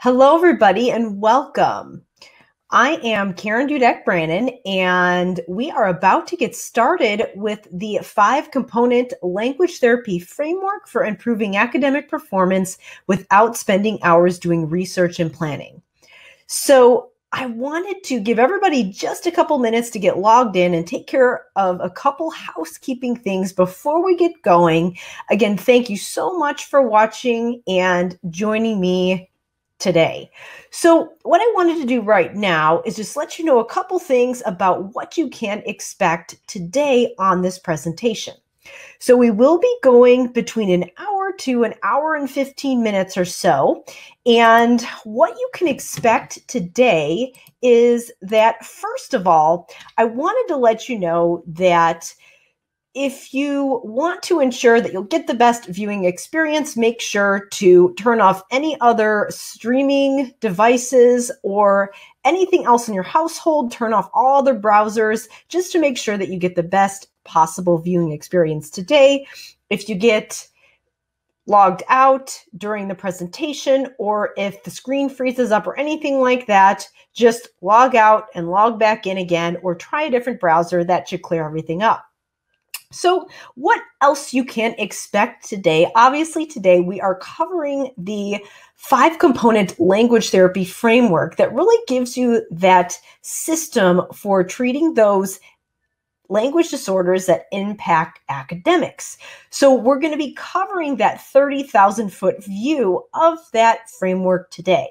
Hello, everybody, and welcome. I am Karen Dudek-Brannan, and we are about to get started with the 5-component language therapy framework for improving academic performance without spending hours doing research and planning. So I wanted to give everybody just a couple minutes to get logged in and take care of a couple housekeeping things before we get going. Again, thank you so much for watching and joining me today. So what I wanted to do right now is just let you know a couple things about what you can expect today on this presentation. So we will be going between an hour to an hour and 15 minutes or so. And what you can expect today is that, first of all, I wanted to let you know that if you want to ensure that you'll get the best viewing experience, make sure to turn off any other streaming devices or anything else in your household. Turn off all other browsers just to make sure that you get the best possible viewing experience today. If you get logged out during the presentation, or if the screen freezes up or anything like that, just log out and log back in again, or try a different browser. That should clear everything up. So what else you can expect today? Obviously, today we are covering the 5-component language therapy framework that really gives you that system for treating those language disorders that impact academics. So we're going to be covering that 30,000-foot view of that framework today.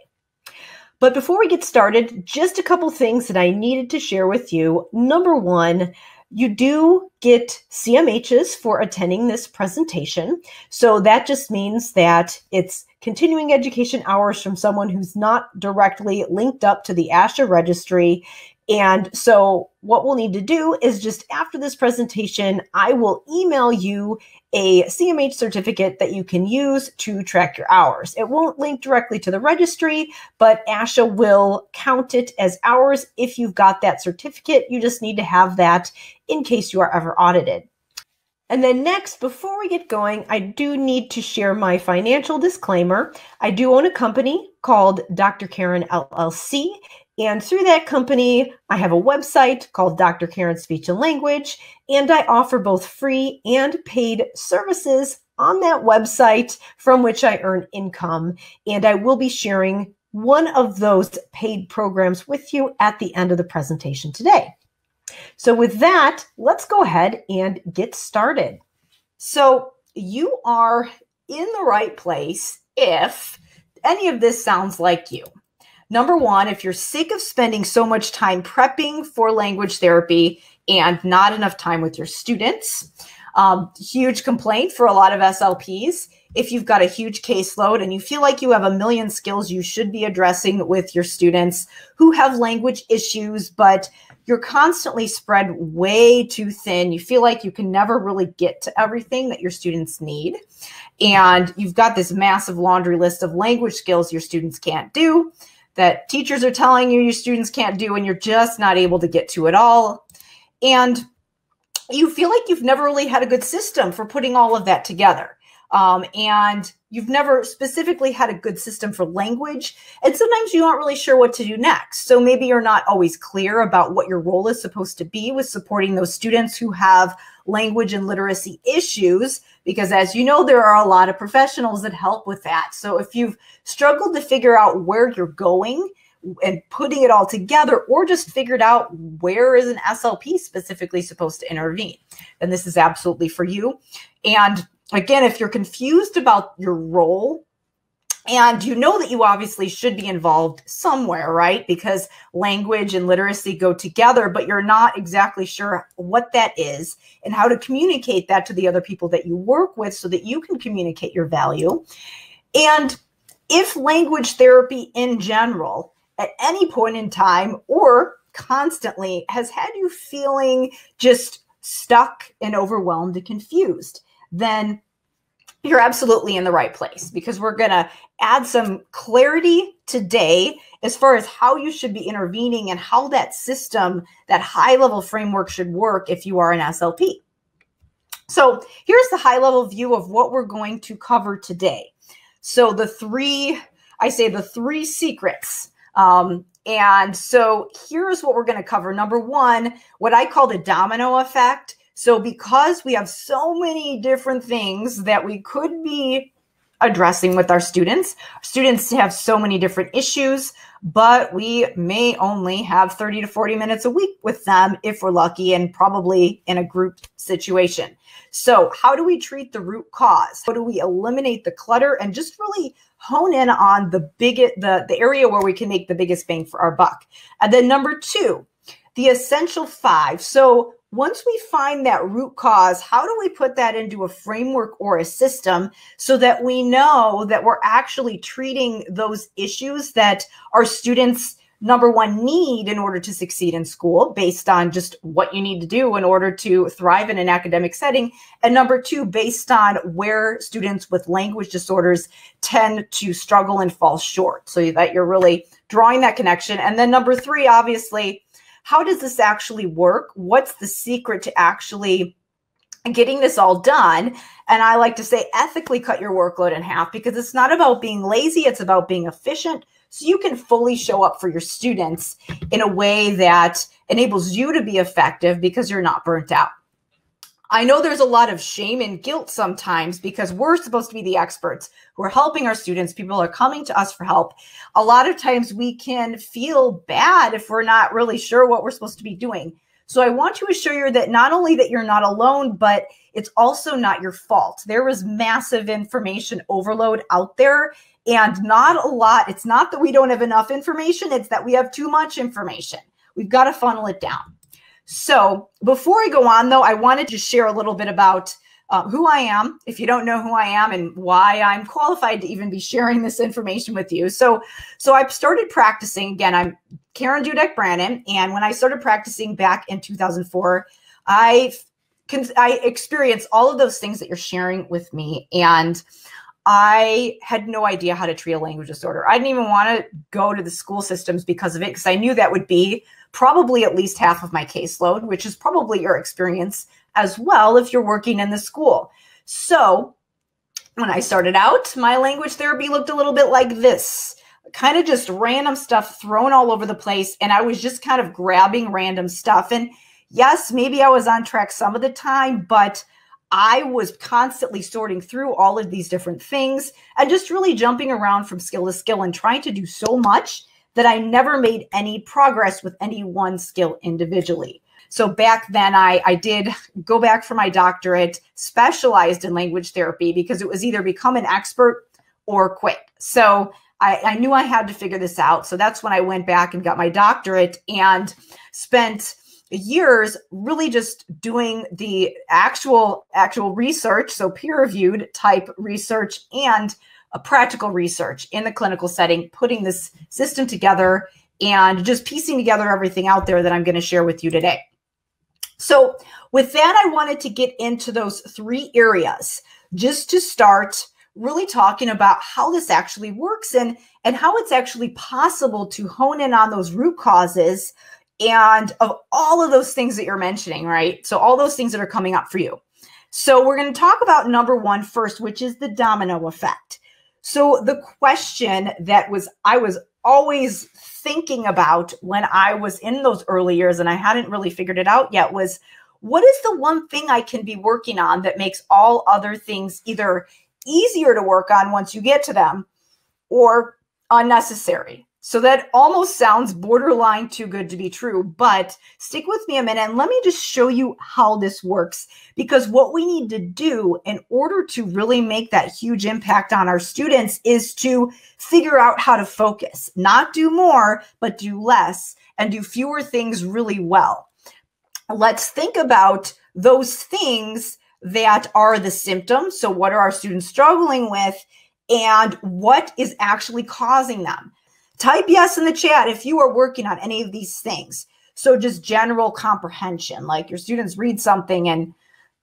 But before we get started, just a couple things that I needed to share with you. Number one, you do get CMHs for attending this presentation. So that just means that it's continuing education hours from someone who's not directly linked up to the ASHA registry. And so what we'll need to do is just after this presentation, I will email you a CMH certificate that you can use to track your hours. It won't link directly to the registry, but ASHA will count it as hours if you've got that certificate. You just need to have that in case you are ever audited. And then next, before we get going, I do need to share my financial disclaimer. I do own a company called Dr. Karen LLC. And through that company, I have a website called Dr. Karen Speech and Language, and I offer both free and paid services on that website from which I earn income. And I will be sharing one of those paid programs with you at the end of the presentation today. So with that, let's go ahead and get started. So you are in the right place if any of this sounds like you. Number one, if you're sick of spending so much time prepping for language therapy and not enough time with your students, huge complaint for a lot of SLPs. If you've got a huge caseload and you feel like you have a million skills you should be addressing with your students who have language issues, but you're constantly spread way too thin. You feel like you can never really get to everything that your students need. And you've got this massive laundry list of language skills your students can't do, that teachers are telling you your students can't do, and you're just not able to get to it all. And you feel like you've never really had a good system for putting all of that together. And you've never specifically had a good system for language. And sometimes you aren't really sure what to do next. So maybe you're not always clear about what your role is supposed to be with supporting those students who have language and literacy issues, because as you know, there are a lot of professionals that help with that. So if you've struggled to figure out where you're going and putting it all together, or just figured out where is an SLP specifically supposed to intervene, then this is absolutely for you. And again, if you're confused about your role, and you know that you obviously should be involved somewhere, right? Because language and literacy go together, but you're not exactly sure what that is and how to communicate that to the other people that you work with so that you can communicate your value. And if language therapy in general, at any point in time or constantly, has had you feeling just stuck and overwhelmed and confused, then you're absolutely in the right place, because we're going to add some clarity today as far as how you should be intervening and how that system, that high-level framework should work if you are an SLP. So here's the high-level view of what we're going to cover today. So the three I say the 3 secrets. And so here's what we're going to cover. Number 1, what I call the domino effect. So because we have so many different things that we could be addressing with our students have so many different issues, but we may only have 30 to 40 minutes a week with them if we're lucky, and probably in a group situation. So how do we treat the root cause? How do we eliminate the clutter and just really hone in on the area where we can make the biggest bang for our buck? And then number 2, the essential 5. So once we find that root cause, how do we put that into a framework or a system so that we know that we're actually treating those issues that our students, number 1, need in order to succeed in school, based on just what you need to do in order to thrive in an academic setting, and number 2, based on where students with language disorders tend to struggle and fall short, so that you're really drawing that connection. And then number 3, obviously, how does this actually work? What's the secret to actually getting this all done? And I like to say, ethically cut your workload in half, because it's not about being lazy, it's about being efficient, so you can fully show up for your students in a way that enables you to be effective because you're not burnt out. I know there's a lot of shame and guilt sometimes because we're supposed to be the experts who are helping our students. People are coming to us for help. A lot of times we can feel bad if we're not really sure what we're supposed to be doing. So I want to assure you that not only that you're not alone, but it's also not your fault. There is massive information overload out there, and not a lot. It's not that we don't have enough information. It's that we have too much information. We've got to funnel it down. So before I go on, though, I wanted to share a little bit about who I am, if you don't know who I am, and why I'm qualified to even be sharing this information with you. So I've started practicing. Again, I'm Karen Dudek-Brannan, and when I started practicing back in 2004, I experienced all of those things that you're sharing with me, and I had no idea how to treat a language disorder. I didn't even want to go to the school systems because of it, because I knew that would be probably at least half of my caseload, which is probably your experience as well if you're working in the school. So when I started out, my language therapy looked a little bit like this, kind of just random stuff thrown all over the place. And I was just kind of grabbing random stuff. And yes, maybe I was on track some of the time, but I was constantly sorting through all of these different things and just really jumping around from skill to skill and trying to do so much that I never made any progress with any one skill individually. So back then I did go back for my doctorate, specialized in language therapy, because it was either become an expert or quit. So I knew I had to figure this out. So that's when I went back and got my doctorate and spent years really just doing the actual research, so peer-reviewed type research and a practical research in the clinical setting, putting this system together and just piecing together everything out there that I'm going to share with you today. So with that, I wanted to get into those 3 areas just to start really talking about how this actually works and how it's actually possible to hone in on those root causes and of all of those things that you're mentioning, right? So all those things that are coming up for you. So we're going to talk about number 1 first, which is the domino effect. So the question that I was always thinking about when I was in those early years and I hadn't really figured it out yet was, what is the one thing I can be working on that makes all other things either easier to work on once you get to them or unnecessary? So that almost sounds borderline too good to be true, but stick with me a minute and let me just show you how this works, because what we need to do in order to really make that huge impact on our students is to figure out how to focus, not do more, but do less and do fewer things really well. Let's think about those things that are the symptoms. So what are our students struggling with and what is actually causing them? Type yes in the chat if you are working on any of these things. So just general comprehension, like your students read something and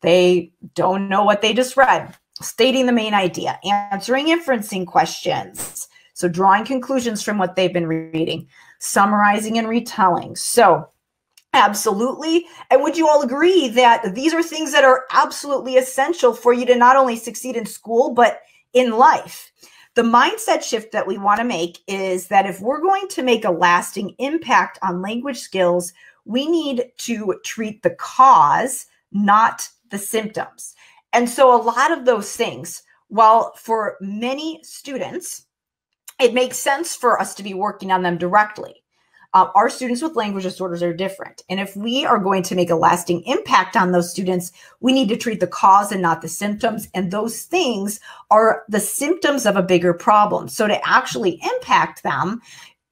they don't know what they just read. Stating the main idea, answering inferencing questions. So drawing conclusions from what they've been reading, summarizing and retelling. So absolutely. And would you all agree that these are things that are absolutely essential for you to not only succeed in school, but in life? The mindset shift that we want to make is that if we're going to make a lasting impact on language skills, we need to treat the cause, not the symptoms. And so a lot of those things, while for many students, it makes sense for us to be working on them directly. Our students with language disorders are different. And if we are going to make a lasting impact on those students, we need to treat the cause and not the symptoms. And those things are the symptoms of a bigger problem. So to actually impact them,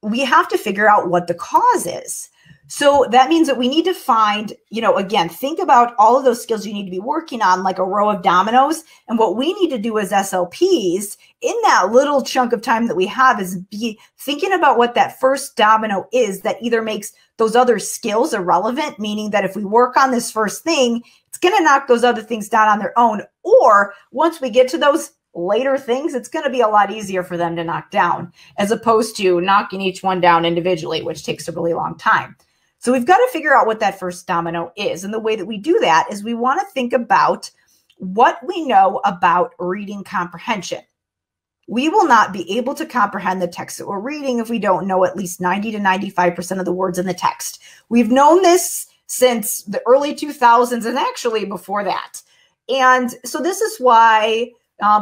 we have to figure out what the cause is. So that means that we need to find, again, think about all of those skills you need to be working on like a row of dominoes. And what we need to do as SLPs in that little chunk of time that we have is be thinking about what that first domino is that either makes those other skills irrelevant, meaning that if we work on this first thing, it's going to knock those other things down on their own. Or once we get to those later things, it's going to be a lot easier for them to knock down as opposed to knocking each one down individually, which takes a really long time. So we've got to figure out what that first domino is. And the way that we do that is we want to think about what we know about reading comprehension. We will not be able to comprehend the text that we're reading if we don't know at least 90 to 95% of the words in the text. We've known this since the early 2000s and actually before that. And so this is why,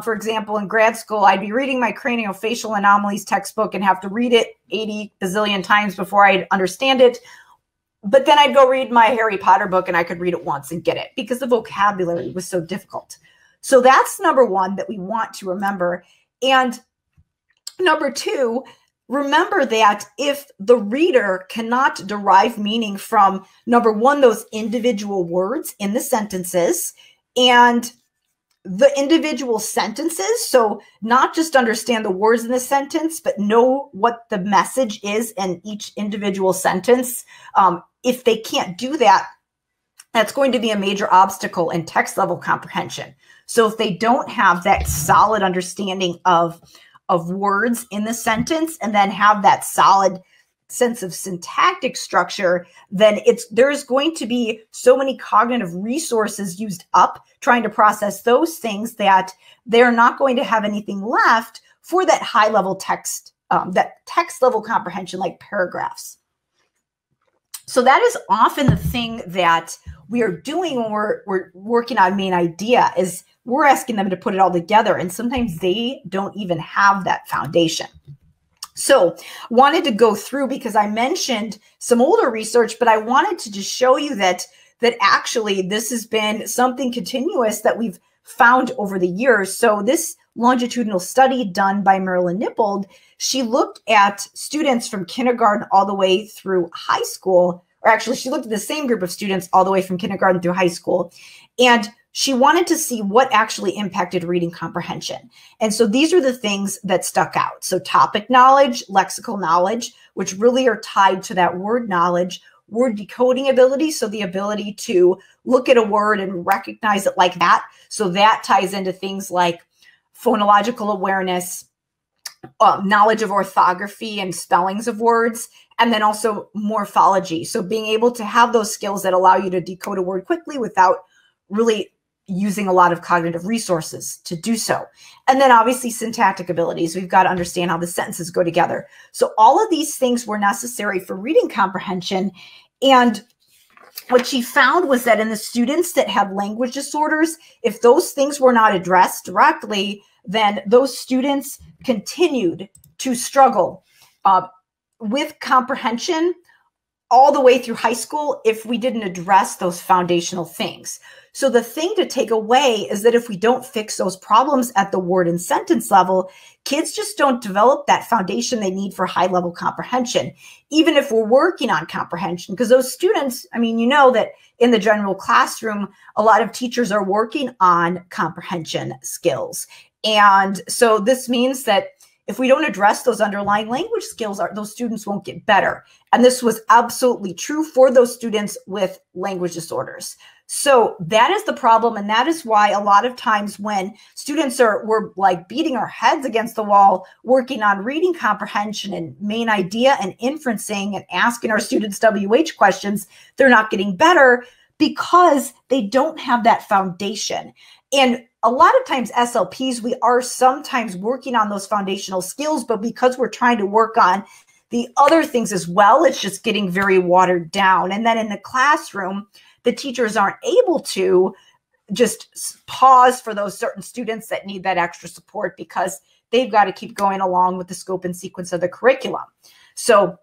for example, in grad school, I'd be reading my craniofacial anomalies textbook and have to read it 80 bazillion times before I'd understand it. But then I'd go read my Harry Potter book and I could read it once and get it because the vocabulary was so difficult. So that's number one that we want to remember. And number two, remember that if the reader cannot derive meaning from, number one, those individual words in the sentences and the individual sentences, so not just understand the words in the sentence, but know what the message is in each individual sentence. If they can't do that, that's going to be a major obstacle in text level comprehension. So if they don't have that solid understanding of words in the sentence and then have that solid sense of syntactic structure, then there's going to be so many cognitive resources used up trying to process those things that they're not going to have anything left for that high level text, that text level comprehension like paragraphs. So that is often the thing that we are doing when we're working on main idea is we're asking them to put it all together. And sometimes they don't even have that foundation. So wanted to go through because I mentioned some older research, but I wanted to just show you that actually this has been something continuous that we've found over the years. So this longitudinal study done by Marilyn Nippold, she looked at students from kindergarten all the way through high school, or actually she looked at the same group of students all the way from kindergarten through high school. And she wanted to see what actually impacted reading comprehension. And so these are the things that stuck out. So topic knowledge, lexical knowledge, which really are tied to that word knowledge, word decoding ability, so the ability to look at a word and recognize it like that. So that ties into things like phonological awareness, knowledge of orthography and spellings of words, and then also morphology. So being able to have those skills that allow you to decode a word quickly without really using a lot of cognitive resources to do so. And then obviously syntactic abilities. We've got to understand how the sentences go together. So all of these things were necessary for reading comprehension. And what she found was that in the students that had language disorders, if those things were not addressed directly, then those students continued to struggle with comprehension all the way through high school if we didn't address those foundational things. So the thing to take away is that if we don't fix those problems at the word and sentence level, kids just don't develop that foundation they need for high level comprehension, even if we're working on comprehension. Because those students, I mean, you know that in the general classroom, a lot of teachers are working on comprehension skills. And so this means that if we don't address those underlying language skills, those students won't get better. And this was absolutely true for those students with language disorders. So that is the problem. And that is why a lot of times when students we're like beating our heads against the wall, working on reading comprehension and main idea and inferencing and asking our students WH questions, they're not getting better because they don't have that foundation. And a lot of times SLPs, we are sometimes working on those foundational skills, but because we're trying to work on the other things as well, it's just getting very watered down. And then in the classroom, the teachers aren't able to just pause for those certain students that need that extra support because they've got to keep going along with the scope and sequence of the curriculum. So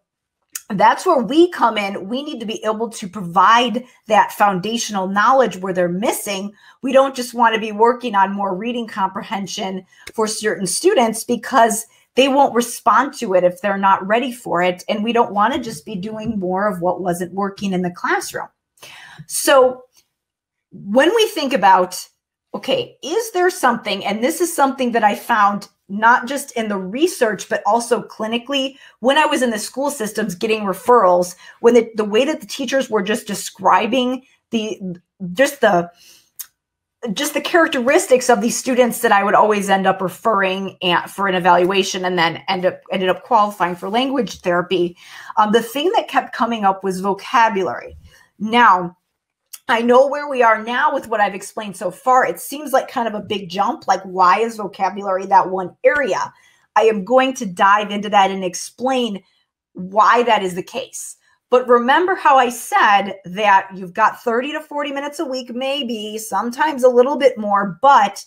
that's where we come in. We need to be able to provide that foundational knowledge where they're missing. We don't just want to be working on more reading comprehension for certain students because they won't respond to it if they're not ready for it. And we don't want to just be doing more of what wasn't working in the classroom. So when we think about, okay, is there something, and this is something that I found not just in the research, but also clinically, when I was in the school systems getting referrals, when the way that the teachers were just describing just the characteristics of these students that I would always end up referring for an evaluation and then ended up qualifying for language therapy. The thing that kept coming up was vocabulary. Now, I know where we are now with what I've explained so far. It seems like kind of a big jump. Like, why is vocabulary that one area? I am going to dive into that and explain why that is the case. But remember how I said that you've got 30 to 40 minutes a week, maybe sometimes a little bit more, but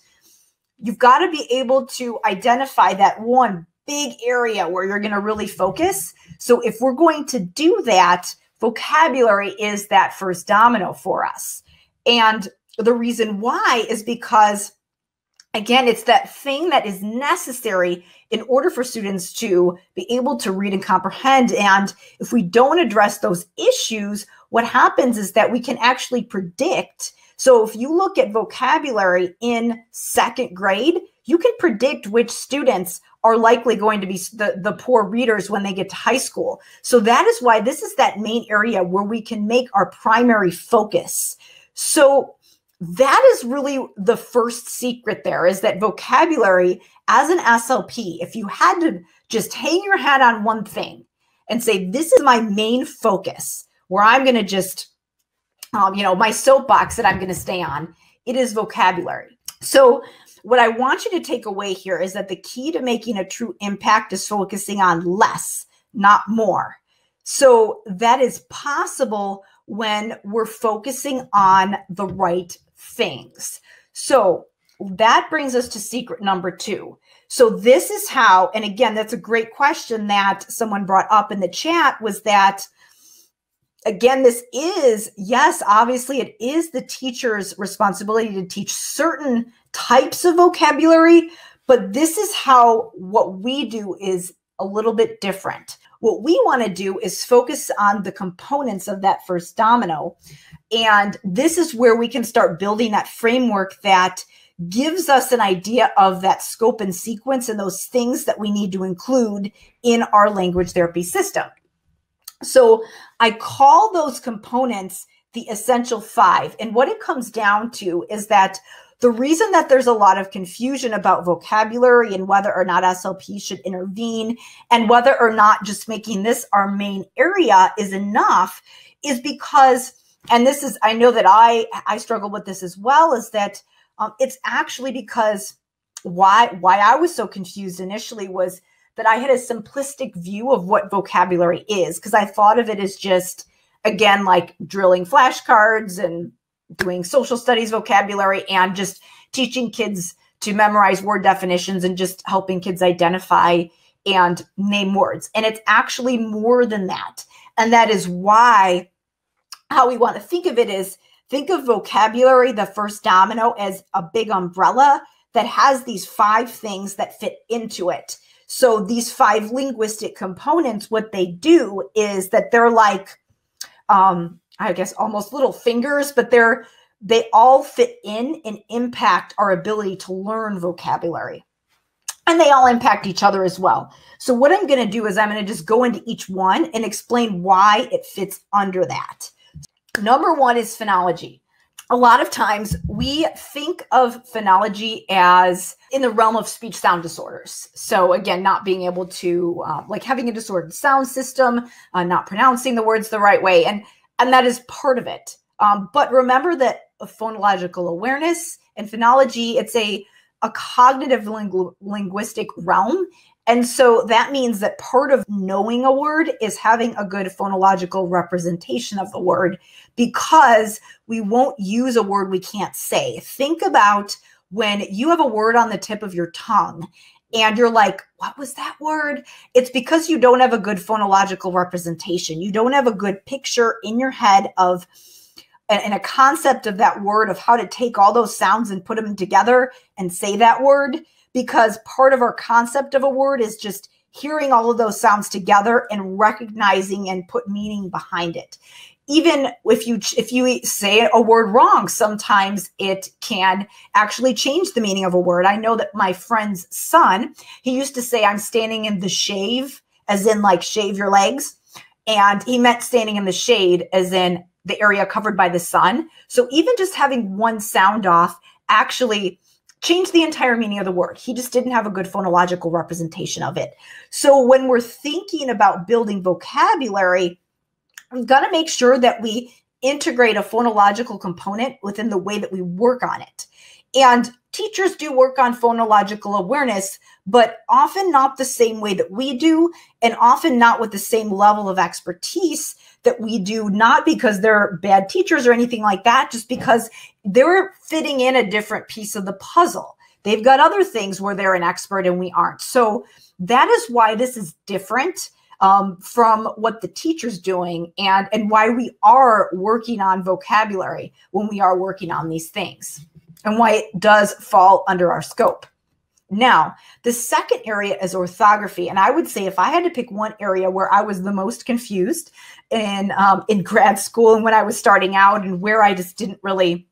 you've got to be able to identify that one big area where you're going to really focus. So if we're going to do that, vocabulary is that first domino for us. And the reason why is because, again, it's that thing that is necessary in order for students to be able to read and comprehend. And if we don't address those issues, what happens is that we can actually predict. So if you look at vocabulary in second grade, you can predict which students are likely going to be the poor readers when they get to high school. So that is why this is that main area where we can make our primary focus. So that is really the first secret there, is that vocabulary as an SLP, if you had to just hang your hat on one thing and say, this is my main focus, where I'm going to just, my soapbox that I'm going to stay on, it is vocabulary. So what I want you to take away here is that the key to making a true impact is focusing on less, not more. So that is possible when we're focusing on the right things. So that brings us to secret number 2. So this is how, and again, that's a great question that someone brought up in the chat, was that, again, this is, yes, obviously it is the teacher's responsibility to teach certain types of vocabulary, but this is how what we do is a little bit different. What we want to do is focus on the components of that first domino. And this is where we can start building that framework that gives us an idea of that scope and sequence and those things that we need to include in our language therapy system. So I call those components the essential 5. And what it comes down to is that the reason that there's a lot of confusion about vocabulary and whether or not SLP should intervene and whether or not just making this our main area is enough is because, and this is, I know that I struggle with this as well, is that it's actually because why I was so confused initially was that I had a simplistic view of what vocabulary is, because I thought of it as just, again, like drilling flashcards and doing social studies vocabulary and just teaching kids to memorize word definitions and just helping kids identify and name words. And it's actually more than that. And that is why how we want to think of it is, think of vocabulary, the first domino, as a big umbrella that has these 5 things that fit into it. So these 5 linguistic components, what they do is that they're like, I guess almost little fingers, but they all fit in and impact our ability to learn vocabulary. And they all impact each other as well. So what I'm going to do is I'm going to just go into each one and explain why it fits under that. Number 1 is phonology. A lot of times we think of phonology as in the realm of speech sound disorders. So again, not being able to, like having a disordered sound system, not pronouncing the words the right way. And that is part of it. But remember that phonological awareness and phonology, it's a cognitive linguistic realm. And so that means that part of knowing a word is having a good phonological representation of the word, because we won't use a word we can't say. Think about when you have a word on the tip of your tongue and you're like, what was that word? It's because you don't have a good phonological representation. You don't have a good picture in your head of and a concept of that word, of how to take all those sounds and put them together and say that word, because part of our concept of a word is just hearing all of those sounds together and recognizing and put meaning behind it. Even if you say a word wrong, sometimes it can actually change the meaning of a word. I know that my friend's son, he used to say, I'm standing in the shave, as in like shave your legs. And he meant standing in the shade, as in the area covered by the sun. So even just having one sound off actually changed the entire meaning of the word. He just didn't have a good phonological representation of it. So when we're thinking about building vocabulary, we've got to make sure that we integrate a phonological component within the way that we work on it. And teachers do work on phonological awareness, but often not the same way that we do, and often not with the same level of expertise that we do, not because they're bad teachers or anything like that, just because they're fitting in a different piece of the puzzle. They've got other things where they're an expert and we aren't. So that is why this is different from what the teacher's doing, and why we are working on vocabulary when we are working on these things, and why it does fall under our scope. Now, the second area is orthography. And I would say if I had to pick one area where I was the most confused in grad school and when I was starting out, and where I just didn't really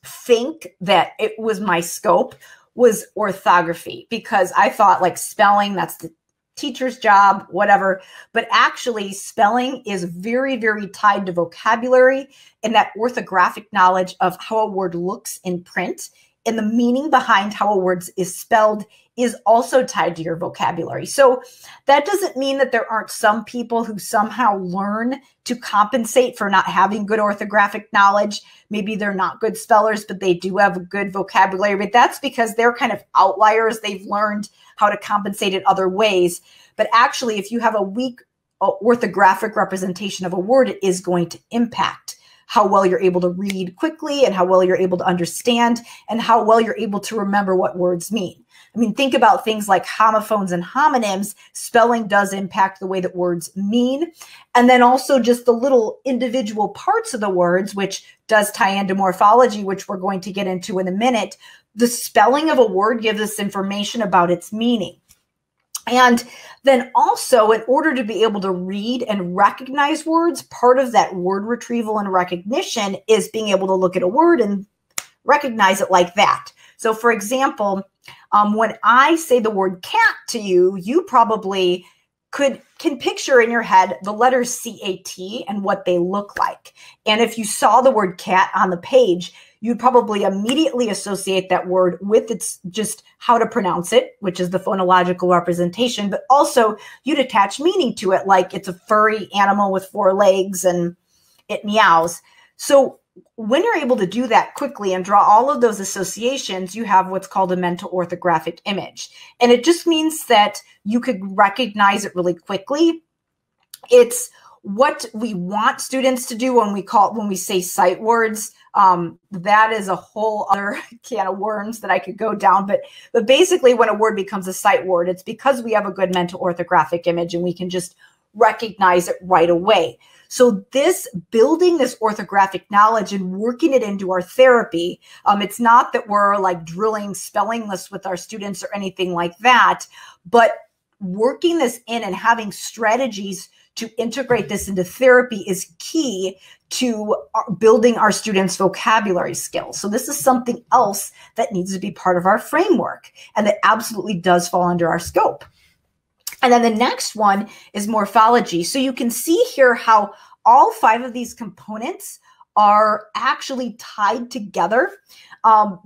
think that it was my scope, was orthography, because I thought like spelling, that's the teacher's job, whatever. But actually spelling is very, very tied to vocabulary and that orthographic knowledge of how a word looks in print, and the meaning behind how a word is spelled is also tied to your vocabulary. So that doesn't mean that there aren't some people who somehow learn to compensate for not having good orthographic knowledge. Maybe they're not good spellers, but they do have a good vocabulary. But that's because they're kind of outliers. They've learned how to compensate in other ways. But actually, if you have a weak orthographic representation of a word, it is going to impact how well you're able to read quickly, and how well you're able to understand, and how well you're able to remember what words mean. I mean, think about things like homophones and homonyms. Spelling does impact the way that words mean. And then also just the little individual parts of the words, which does tie into morphology, which we're going to get into in a minute. The spelling of a word gives us information about its meaning. And then also, in order to be able to read and recognize words, part of that word retrieval and recognition is being able to look at a word and recognize it like that. So for example, when I say the word cat to you, you probably can picture in your head the letters C-A-T and what they look like. And if you saw the word cat on the page, you'd probably immediately associate that word with its just how to pronounce it, which is the phonological representation, but also you'd attach meaning to it, like it's a furry animal with 4 legs and it meows. So when you're able to do that quickly and draw all of those associations, you have what's called a mental orthographic image. And it just means that you could recognize it really quickly. It's what we want students to do when we say sight words. That is a whole other can of worms that I could go down. But basically, when a word becomes a sight word, it's because we have a good mental orthographic image and we can just recognize it right away. So building this orthographic knowledge and working it into our therapy, it's not that we're like drilling spelling lists with our students or anything like that, but working this in and having strategies to integrate this into therapy is key to building our students' vocabulary skills. So this is something else that needs to be part of our framework, and that absolutely does fall under our scope. And then the next one is morphology. So you can see here how all 5 of these components are actually tied together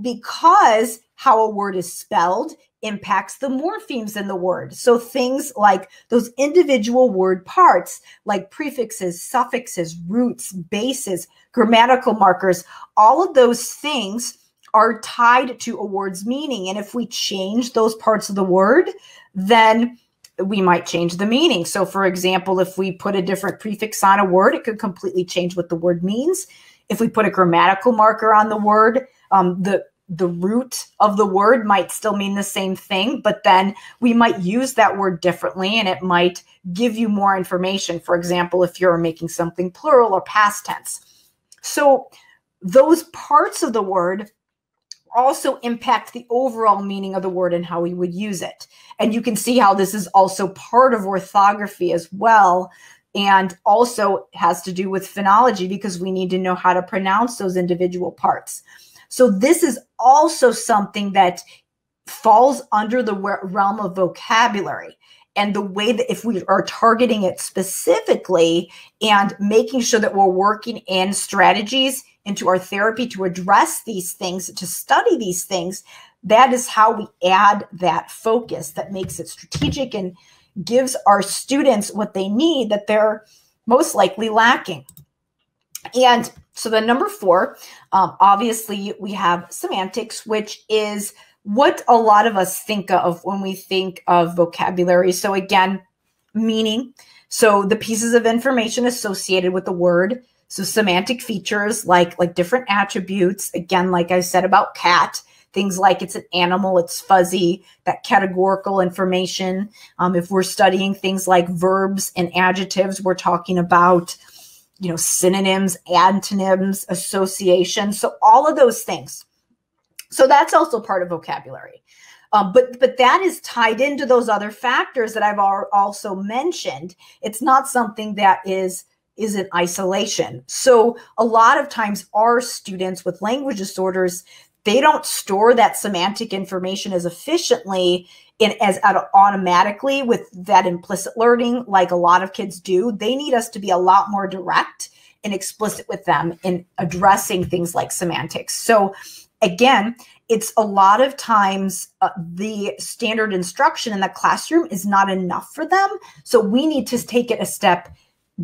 because how a word is spelled impacts the morphemes in the word. So things like those individual word parts, like prefixes, suffixes, roots, bases, grammatical markers, all of those things are tied to a word's meaning. And if we change those parts of the word, then we might change the meaning. So for example, if we put a different prefix on a word, it could completely change what the word means. If we put a grammatical marker on the word, the root of the word might still mean the same thing, but then we might use that word differently and it might give you more information. For example, if you're making something plural or past tense. So those parts of the word also impact the overall meaning of the word and how we would use it. And you can see how this is also part of orthography as well, and also has to do with phonology because we need to know how to pronounce those individual parts. So this is also something that falls under the realm of vocabulary, and the way that if we are targeting it specifically and making sure that we're working in strategies into our therapy to address these things, to study these things, that is how we add that focus that makes it strategic and gives our students what they need that they're most likely lacking. And so the number 4, obviously we have semantics, which is what a lot of us think of when we think of vocabulary. So again, meaning, so the pieces of information associated with the word. So semantic features like different attributes, again, like I said about cat, things like it's an animal, it's fuzzy, that categorical information. If we're studying things like verbs and adjectives, we're talking about, you know, synonyms, antonyms, association. So all of those things. So that's also part of vocabulary. But that is tied into those other factors that I've also mentioned. It's not something that is in isolation. So a lot of times our students with language disorders, they don't store that semantic information as efficiently as automatically with that implicit learning like a lot of kids do. They need us to be a lot more direct and explicit with them in addressing things like semantics. So again, it's a lot of times the standard instruction in the classroom is not enough for them. So we need to take it a step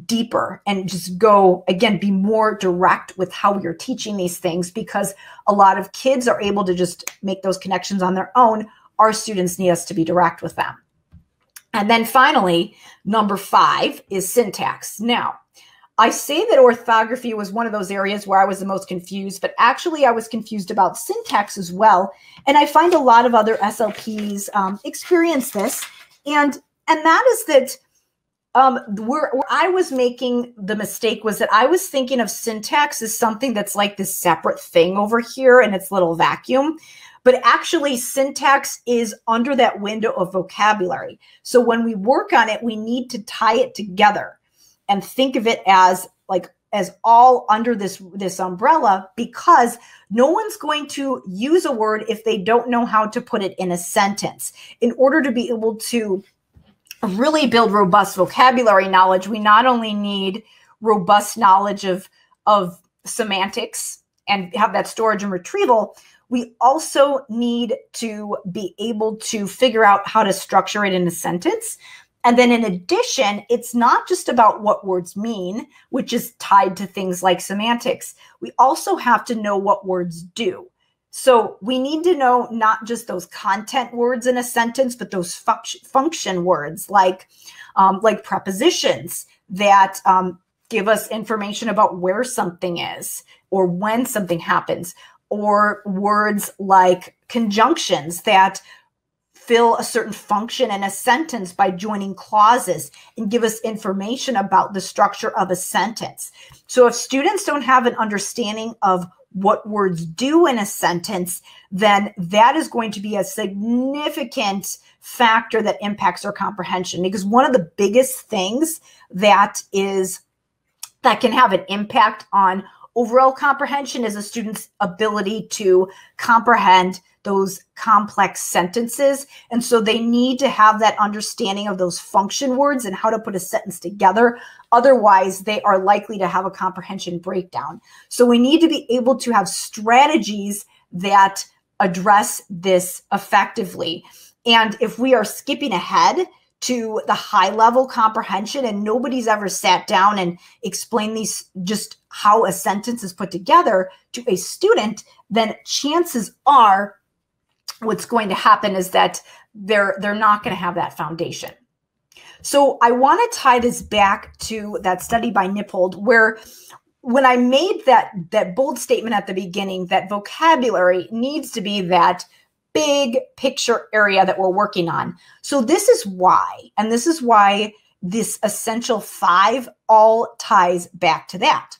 deeper and just go, again, be more direct with how we are teaching these things, because a lot of kids are able to just make those connections on their own. Our students need us to be direct with them. And then finally, number 5 is syntax. Now, I say that orthography was one of those areas where I was the most confused, but actually I was confused about syntax as well. And I find a lot of other SLPs experience this. And that is that where I was making the mistake was that I was thinking of syntax as something that's like this separate thing over here in its little vacuum. But actually, syntax is under that window of vocabulary. So when we work on it, we need to tie it together and think of it as all under this umbrella, because no one's going to use a word if they don't know how to put it in a sentence. In order to be able to really build robust vocabulary knowledge, we not only need robust knowledge of semantics and have that storage and retrieval, we also need to be able to figure out how to structure it in a sentence. And then in addition, it's not just about what words mean, which is tied to things like semantics. We also have to know what words do. So we need to know not just those content words in a sentence, but those function words like prepositions that give us information about where something is or when something happens, or words like conjunctions that fill a certain function in a sentence by joining clauses and give us information about the structure of a sentence. So if students don't have an understanding of what words do in a sentence, then that is going to be a significant factor that impacts their comprehension. Because one of the biggest things that can have an impact on overall comprehension is a student's ability to comprehend those complex sentences. And so they need to have that understanding of those function words and how to put a sentence together. Otherwise, they are likely to have a comprehension breakdown. So we need to be able to have strategies that address this effectively. And if we are skipping ahead to the high level comprehension and nobody's ever sat down and explained these, just how a sentence is put together to a student, then chances are what's going to happen is that they're not going to have that foundation. So I want to tie this back to that study by Nippold, where when I made that bold statement at the beginning that vocabulary needs to be that big picture area that we're working on. So this is why, and this is why this essential 5 all ties back to that.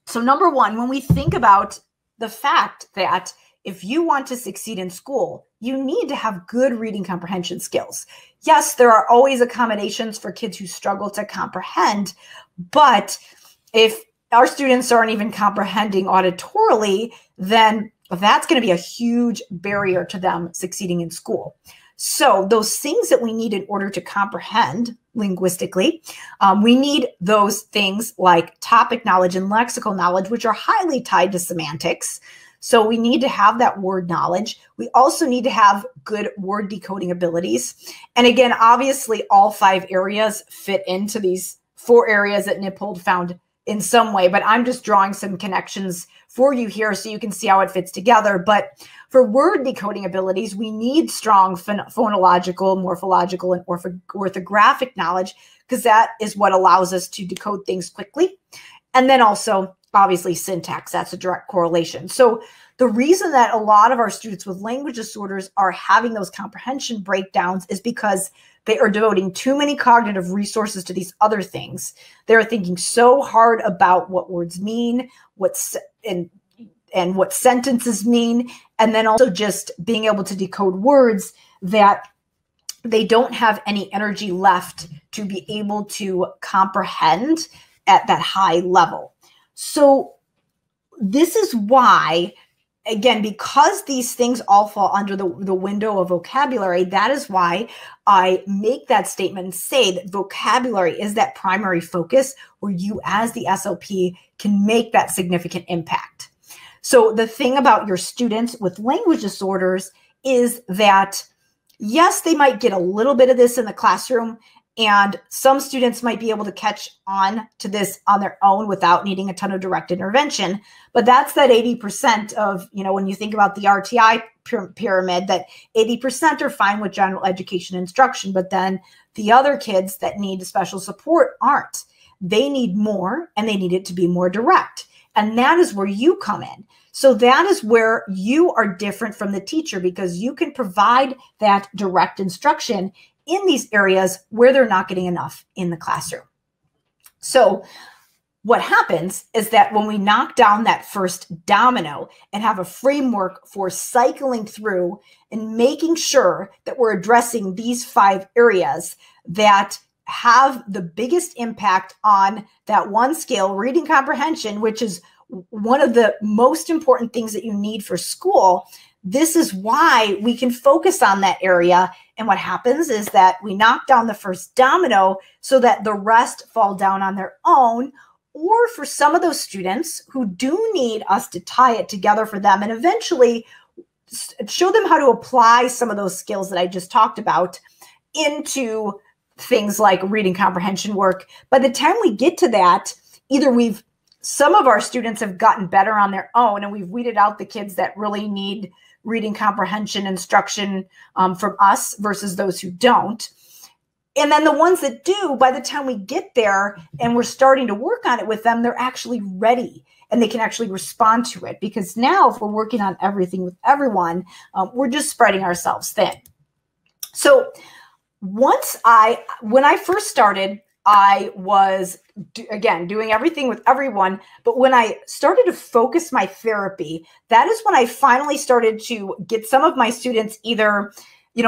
So number one, when we think about the fact that if you want to succeed in school, you need to have good reading comprehension skills. Yes, there are always accommodations for kids who struggle to comprehend, but if our students aren't even comprehending auditorily, then that's going to be a huge barrier to them succeeding in school. So those things that we need in order to comprehend linguistically, we need those things like topic knowledge and lexical knowledge, which are highly tied to semantics. So we need to have that word knowledge. We also need to have good word decoding abilities. And again, obviously, all 5 areas fit into these 4 areas that Nippold found in some way, but I'm just drawing some connections for you here so you can see how it fits together. But for word decoding abilities, we need strong phonological, morphological, and orthographic knowledge, because that is what allows us to decode things quickly. And then also, obviously, syntax, that's a direct correlation. So the reason that a lot of our students with language disorders are having those comprehension breakdowns is because they are devoting too many cognitive resources to these other things. They're thinking so hard about what words mean, and what sentences mean, and then also just being able to decode words that they don't have any energy left to be able to comprehend at that high level. So this is why, again, because these things all fall under the window of vocabulary, that is why I make that statement and say that vocabulary is that primary focus where you as the SLP can make that significant impact. So the thing about your students with language disorders is that, yes, they might get a little bit of this in the classroom, and some students might be able to catch on to this on their own without needing a ton of direct intervention. But that's that 80% of, when you think about the RTI pyramid, that 80% are fine with general education instruction, but then the other kids that need special support aren't. They need more, and they need it to be more direct. And that is where you come in. So that is where you are different from the teacher, because you can provide that direct instruction in these areas where they're not getting enough in the classroom. So what happens is that when we knock down that first domino and have a framework for cycling through and making sure that we're addressing these 5 areas that have the biggest impact on that one skill, reading comprehension, which is one of the most important things that you need for school, this is why we can focus on that area. And what happens is that we knock down the first domino so that the rest fall down on their own. Or for some of those students who do need us to tie it together for them and eventually show them how to apply some of those skills that I just talked about into things like reading comprehension work. By the time we get to that, either some of our students have gotten better on their own, and we've weeded out the kids that really need reading comprehension instruction from us versus those who don't. And then the ones that do, by the time we get there and we're starting to work on it with them, they're actually ready and they can actually respond to it. Because now if we're working on everything with everyone, we're just spreading ourselves thin. So when I first started, I was, again, doing everything with everyone. But when I started to focus my therapy, that is when I finally started to get some of my students either,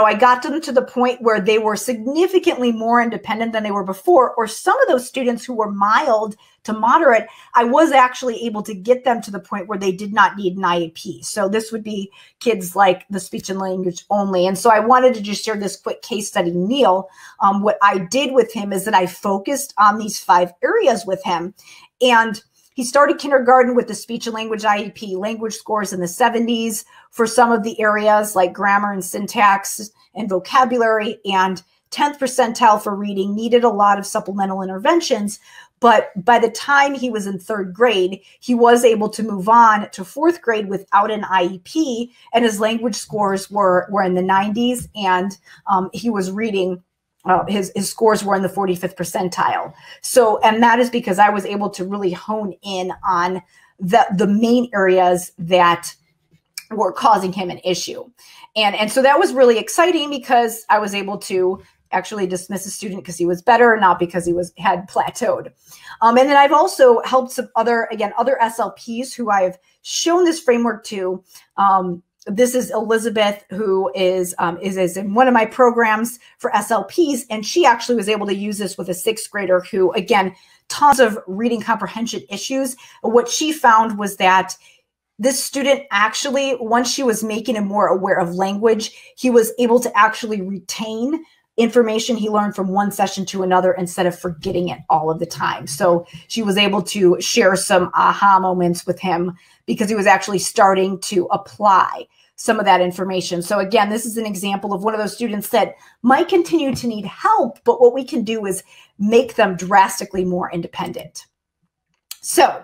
I got them to the point where they were significantly more independent than they were before, or some of those students who were mild to moderate, I was actually able to get them to the point where they did not need an IEP. So this would be kids like the speech and language only. And so I wanted to just share this quick case study, Neil. What I did with him is that I focused on these 5 areas with him, and He started kindergarten with the speech and language IEP, language scores in the 70s for some of the areas like grammar and syntax and vocabulary, and 10th percentile for reading, needed a lot of supplemental interventions. But by the time he was in 3rd grade, he was able to move on to 4th grade without an IEP, and his language scores were in the 90s, and he was reading, his scores were in the 45th percentile. So, and that is because I was able to really hone in on the main areas that were causing him an issue. And so that was really exciting because I was able to actually dismiss a student because he was better, not because he had plateaued. And then I've also helped some other SLPs who I've shown this framework to. This is Elizabeth, who is in one of my programs for SLPs, and she actually was able to use this with a 6th grader who, again, tons of reading comprehension issues. What she found was that this student actually, once she was making him more aware of language, he was able to actually retain information he learned from one session to another instead of forgetting it all of the time. So she was able to share some aha moments with him because he was actually starting to apply some of that information. So again, this is an example of one of those students that might continue to need help, but what we can do is make them drastically more independent. So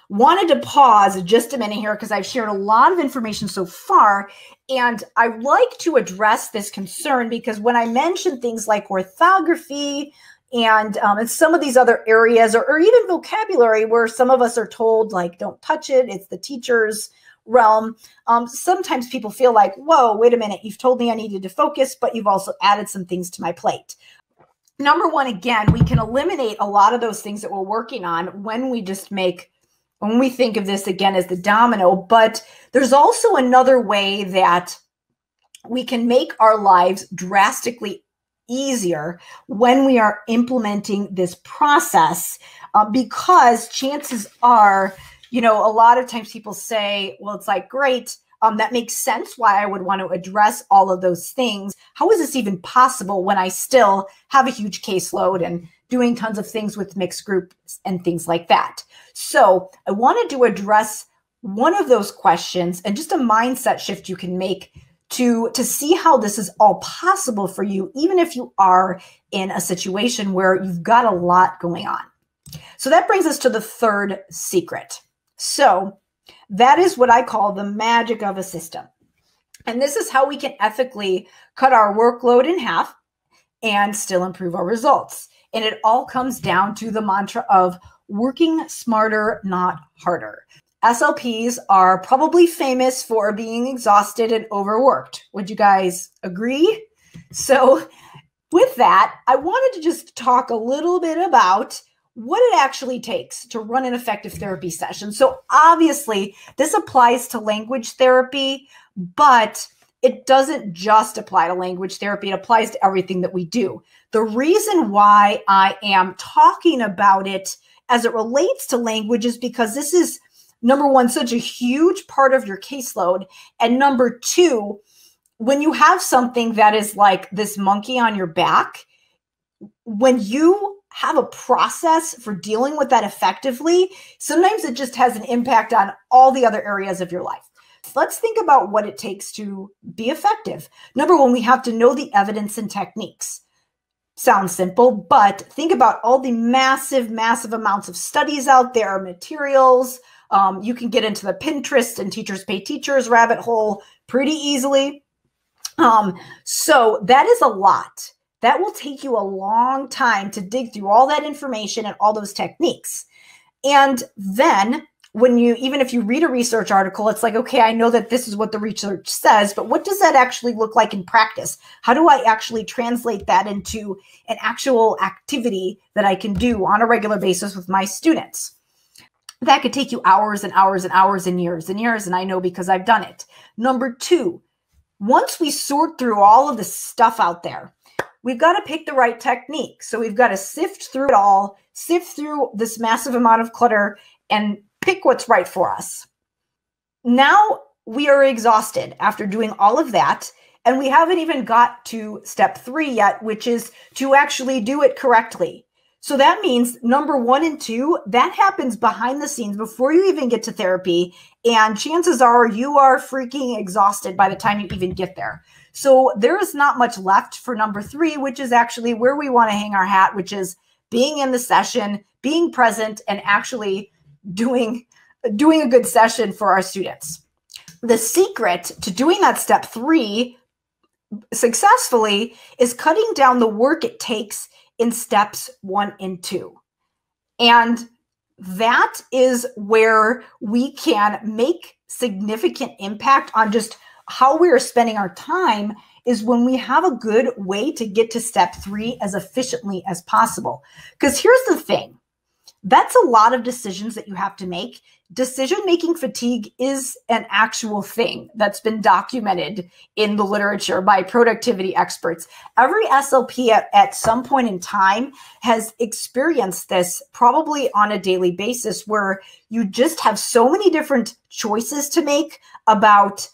wanted to pause just a minute here because I've shared a lot of information so far, and I like to address this concern because when I mention things like orthography and some of these other areas, or even vocabulary where some of us are told, like, don't touch it, it's the teacher's realm, sometimes people feel like, whoa, wait a minute, you've told me I needed to focus, but you've also added some things to my plate. Number one, again, we can eliminate a lot of those things that we're working on when we think of this again as the domino, but there's also another way that we can make our lives drastically easier when we are implementing this process, because chances are, a lot of times people say, well, it's like, great, that makes sense why I would want to address all of those things. How is this even possible when I still have a huge caseload and doing tons of things with mixed groups and things like that? So I wanted to address one of those questions and just a mindset shift you can make to see how this is all possible for you, even if you are in a situation where you've got a lot going on. So that brings us to the 3rd secret. So that is what I call the magic of a system. And this is how we can ethically cut our workload in half and still improve our results. And it all comes down to the mantra of working smarter, not harder. SLPs are probably famous for being exhausted and overworked. Would you guys agree? So with that, I wanted to just talk a little bit about what it actually takes to run an effective therapy session. So obviously, this applies to language therapy, but it doesn't just apply to language therapy. It applies to everything that we do. The reason why I am talking about it as it relates to language is because this is, number one, such a huge part of your caseload. And number two, when you have something that is like this monkey on your back, when you have a process for dealing with that effectively, sometimes it just has an impact on all the other areas of your life. Let's think about what it takes to be effective. Number one, we have to know the evidence and techniques. Sounds simple, but think about all the massive, massive amounts of studies out there, materials. You can get into the Pinterest and Teachers Pay Teachers rabbit hole pretty easily. So that is a lot. That will take you a long time to dig through all that information and all those techniques. And then even if you read a research article, it's like, okay, I know that this is what the research says, but what does that actually look like in practice? How do I actually translate that into an actual activity that I can do on a regular basis with my students? That could take you hours and hours and hours and years, and I know because I've done it. Number two, once we sort through all of the stuff out there, we've got to pick the right technique. So we've got to sift through it all, sift through this massive amount of clutter, and pick what's right for us. Now we are exhausted after doing all of that, and we haven't even got to step 3 yet, which is to actually do it correctly. So that means number 1 and 2, that happens behind the scenes before you even get to therapy. And chances are you are freaking exhausted by the time you even get there. So there is not much left for number 3, which is actually where we want to hang our hat, which is being in the session, being present, and actually doing a good session for our students. The secret to doing that step 3 successfully is cutting down the work it takes in steps 1 and 2. And that is where we can make significant impact on just how we are spending our time, is when we have a good way to get to step 3 as efficiently as possible. Because here's the thing. That's a lot of decisions that you have to make. Decision-making fatigue is an actual thing that's been documented in the literature by productivity experts. Every SLP at some point in time has experienced this, probably on a daily basis, where you just have so many different choices to make about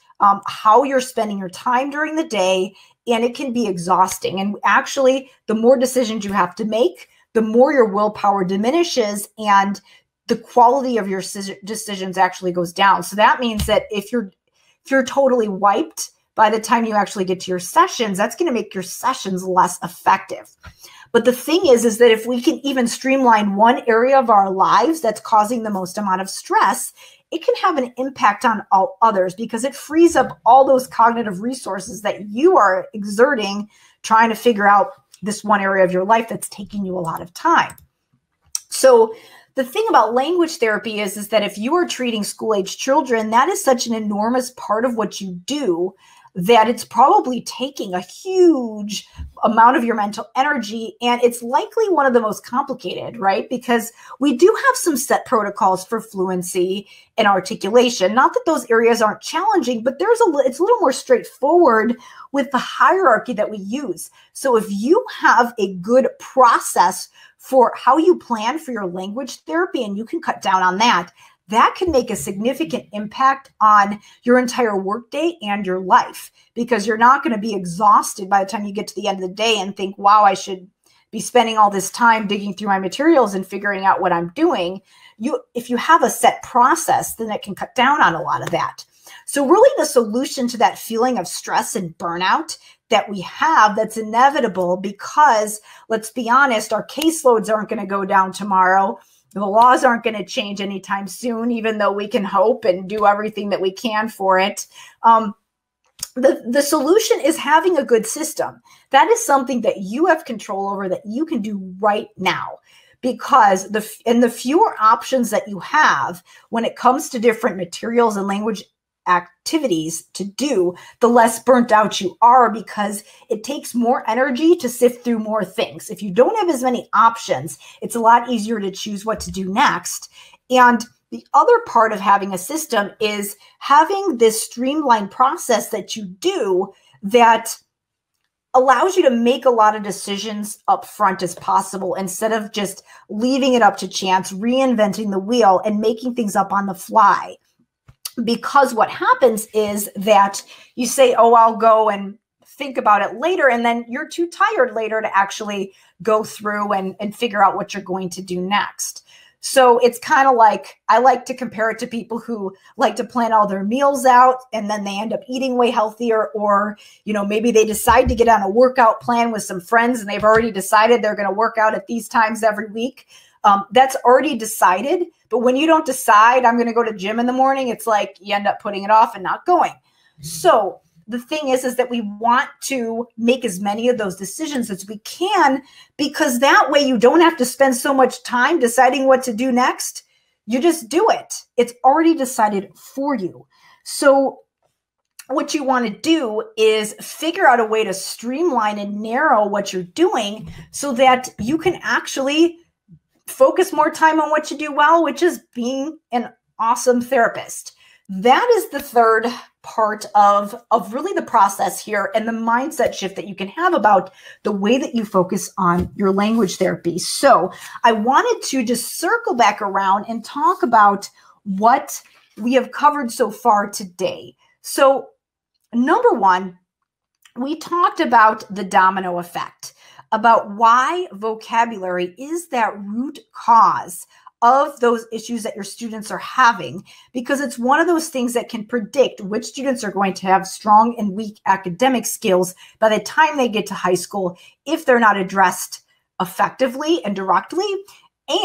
how you're spending your time during the day, and it can be exhausting. And actually, the more decisions you have to make, the more your willpower diminishes and the quality of your decisions actually goes down. So that means that if you're totally wiped by the time you actually get to your sessions, that's going to make your sessions less effective. But the thing is that if we can even streamline one area of our lives that's causing the most amount of stress, it can have an impact on all others, because it frees up all those cognitive resources that you are exerting trying to figure out this one area of your life that's taking you a lot of time. So the thing about language therapy is that if you are treating school-age children, that is such an enormous part of what you do that it's probably taking a huge amount of your mental energy, and it's likely one of the most complicated, right? Because we do have some set protocols for fluency and articulation. Not that those areas aren't challenging, but it's a little more straightforward with the hierarchy that we use. So if you have a good process for how you plan for your language therapy, and you can cut down on that, that can make a significant impact on your entire workday and your life, because you're not going to be exhausted by the time you get to the end of the day and think, wow, I should be spending all this time digging through my materials and figuring out what I'm doing. If you have a set process, then it can cut down on a lot of that. So really the solution to that feeling of stress and burnout that we have, that's inevitable, because let's be honest, our caseloads aren't going to go down tomorrow. The laws aren't going to change anytime soon, even though we can hope and do everything that we can for it. The solution is having a good system. That is something that you have control over, that you can do right now. Because the fewer options that you have when it comes to different materials and language activities to do, the less burnt out you are, because it takes more energy to sift through more things. If you don't have as many options, it's a lot easier to choose what to do next. And the other part of having a system is having this streamlined process that you do that allows you to make a lot of decisions up front as possible, instead of just leaving it up to chance, reinventing the wheel and making things up on the fly. Because what happens is that you say, oh, I'll go and think about it later, and then you're too tired later to actually go through and figure out what you're going to do next. So it's kind of like, I like to compare it to people who like to plan all their meals out and then they end up eating way healthier, or, maybe they decide to get on a workout plan with some friends and they've already decided they're going to work out at these times every week. That's already decided. But when you don't decide, I'm going to go to gym in the morning, it's like you end up putting it off and not going. So the thing is that we want to make as many of those decisions as we can, because that way you don't have to spend so much time deciding what to do next. You just do it. It's already decided for you. So what you want to do is figure out a way to streamline and narrow what you're doing so that you can actually focus more time on what you do well, which is being an awesome therapist. That is the third part of really the process here, and the mindset shift that you can have about the way that you focus on your language therapy. So I wanted to just circle back around and talk about what we have covered so far today. So number one, we talked about the domino effect. about why vocabulary is that root cause of those issues that your students are having, because it's one of those things that can predict which students are going to have strong and weak academic skills by the time they get to high school if they're not addressed effectively and directly.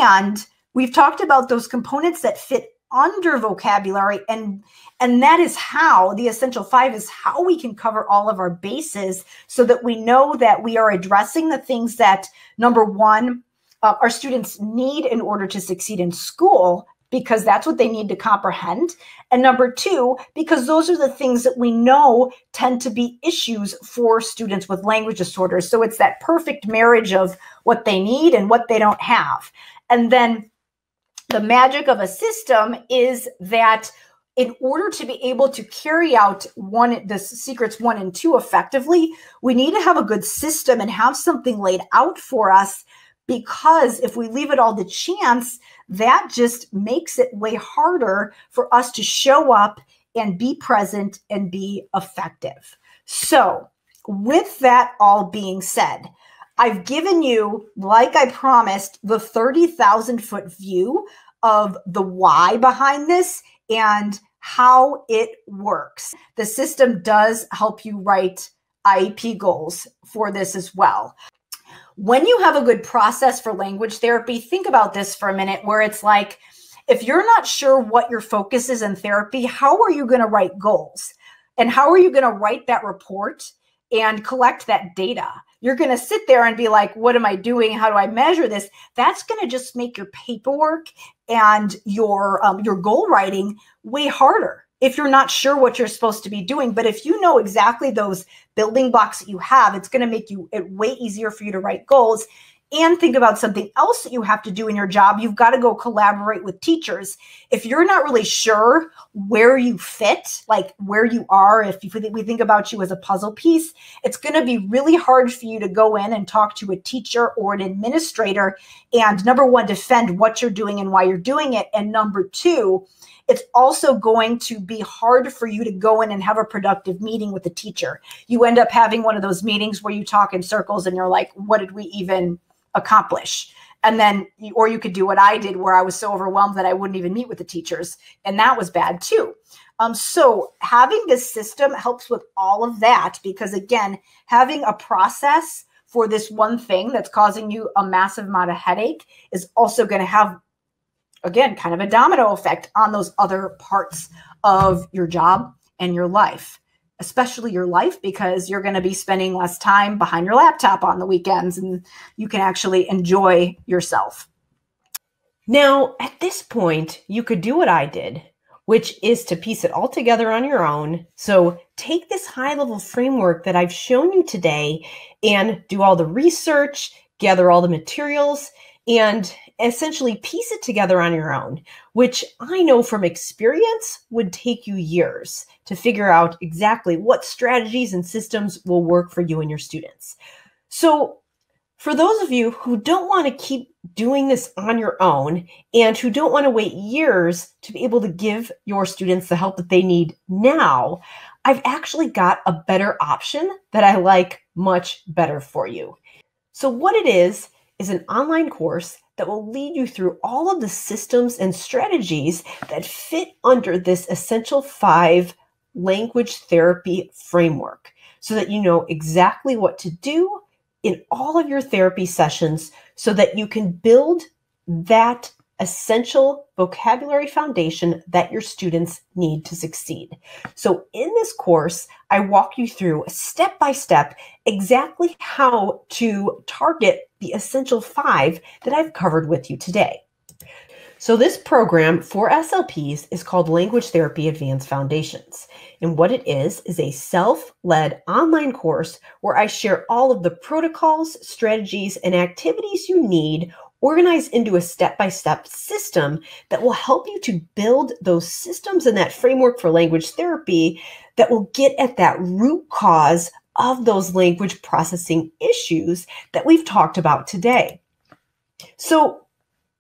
And we've talked about those components that fit under vocabulary, and that is how the essential 5 is how we can cover all of our bases so that we know that we are addressing the things that, number one, our students need in order to succeed in school, because that's what they need to comprehend. And number 2, because those are the things that we know tend to be issues for students with language disorders. So it's that perfect marriage of what they need and what they don't have. And then the magic of a system is that in order to be able to carry out the secrets 1 and 2 effectively, we need to have a good system and have something laid out for us, because if we leave it all to chance, that just makes it way harder for us to show up and be present and be effective. So with that all being said, I've given you, like I promised, the 30,000-foot view of the why behind this and how it works. The system does help you write IEP goals for this as well. When you have a good process for language therapy, think about this for a minute, where it's like, if you're not sure what your focus is in therapy, how are you going to write goals? And how are you going to write that report and collect that data? You're going to sit there and be like, what am I doing? How do I measure this? That's going to just make your paperwork and your goal writing way harder if you're not sure what you're supposed to be doing. But if you know exactly those building blocks that you have, it's going to make it way easier for you to write goals. And think about something else that you have to do in your job. You've got to go collaborate with teachers. If you're not really sure where you fit, like where you are, if we think about you as a puzzle piece, it's going to be really hard for you to go in and talk to a teacher or an administrator and, number 1, defend what you're doing and why you're doing it. And number 2, it's also going to be hard for you to go in and have a productive meeting with the teacher. You end up having one of those meetings where you talk in circles and you're like, what did we even accomplish? And then, or you could do what I did, where I was so overwhelmed that I wouldn't even meet with the teachers. And that was bad too. So having this system helps with all of that, because again, having a process for this one thing that's causing you a massive amount of headache is also going to have, again, kind of a domino effect on those other parts of your job and your life, especially your life, because you're going to be spending less time behind your laptop on the weekends and you can actually enjoy yourself. Now, at this point, you could do what I did, which is to piece it all together on your own. So take this high-level framework that I've shown you today and do all the research, gather all the materials, and essentially piece it together on your own, which I know from experience would take you years to figure out exactly what strategies and systems will work for you and your students. So for those of you who don't want to keep doing this on your own and who don't want to wait years to be able to give your students the help that they need now, I've actually got a better option that I like much better for you. So what it is an online course that will lead you through all of the systems and strategies that fit under this Essential 5 language therapy framework, so that you know exactly what to do in all of your therapy sessions, so that you can build that essential vocabulary foundation that your students need to succeed. So in this course, I walk you through step by step exactly how to target the Essential 5 that I've covered with you today. So this program for SLPs is called Language Therapy Advanced Foundations. And what it is a self-led online course where I share all of the protocols, strategies, and activities you need organized into a step-by-step system that will help you to build those systems and that framework for language therapy that will get at that root cause of those language processing issues that we've talked about today. So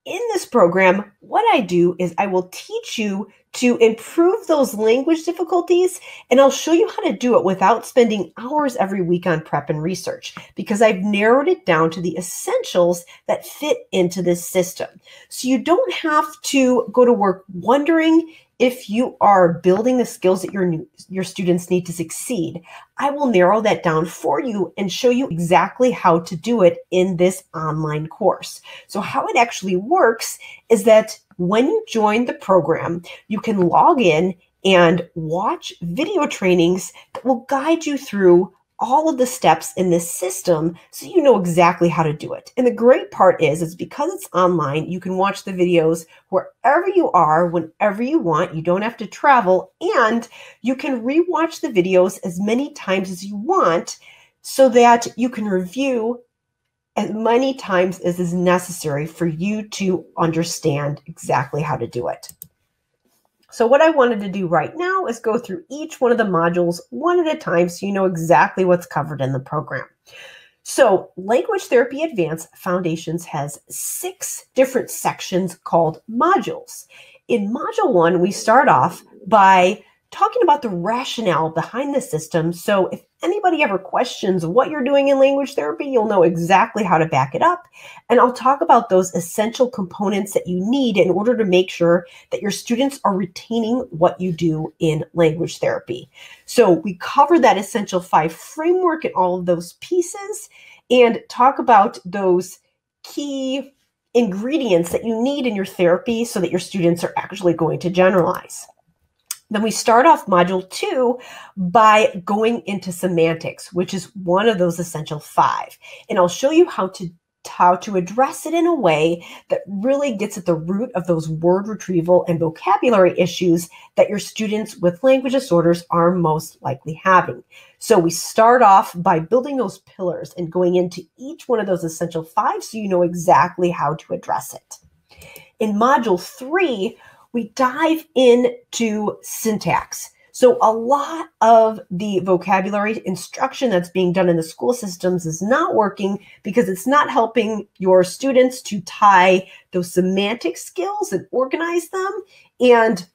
in this program, what I do is I will teach you to improve those language difficulties, and I'll show you how to do it without spending hours every week on prep and research, because I've narrowed it down to the essentials that fit into this system. So you don't have to go to work wondering if you are building the skills that your students need to succeed. I will narrow that down for you and show you exactly how to do it in this online course. So how it actually works is that when you join the program, you can log in and watch video trainings that will guide you through all of the steps in this system so you know exactly how to do it. And the great part is because it's online, you can watch the videos wherever you are, whenever you want. You don't have to travel, and you can rewatch the videos as many times as you want so that you can review as many times as is necessary for you to understand exactly how to do it. So what I wanted to do right now is go through each one of the modules one at a time so you know exactly what's covered in the program. So Language Therapy Advanced Foundations has 6 different sections called modules. In Module 1, we start off by talking about the rationale behind the system. So if anybody ever questions what you're doing in language therapy, you'll know exactly how to back it up. And I'll talk about those essential components that you need in order to make sure that your students are retaining what you do in language therapy. So we cover that Essential 5 framework and all of those pieces and talk about those key ingredients that you need in your therapy so that your students are actually going to generalize. Then we start off Module 2 by going into semantics, which is one of those Essential 5. And I'll show you how to address it in a way that really gets at the root of those word retrieval and vocabulary issues that your students with language disorders are most likely having. So we start off by building those pillars and going into each one of those Essential 5 so you know exactly how to address it. In Module 3, we dive into syntax. So a lot of the vocabulary instruction that's being done in the school systems is not working because it's not helping your students to tie those semantic skills and organize them and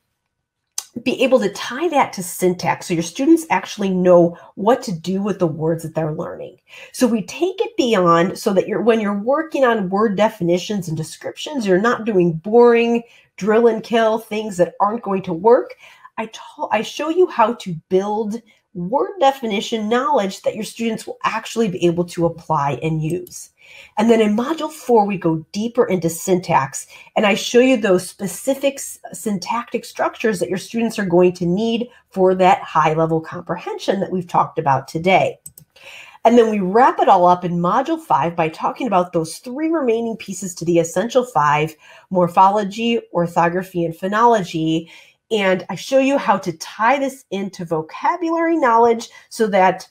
be able to tie that to syntax so your students actually know what to do with the words that they're learning. So we take it beyond so that when you're working on word definitions and descriptions, you're not doing boring drill and kill things that aren't going to work. I show you how to build word definition knowledge that your students will actually be able to apply and use. And then in Module 4, we go deeper into syntax, and I show you those specific syntactic structures that your students are going to need for that high-level comprehension that we've talked about today. And then we wrap it all up in Module 5 by talking about those 3 remaining pieces to the Essential 5, morphology, orthography, and phonology. And I show you how to tie this into vocabulary knowledge so that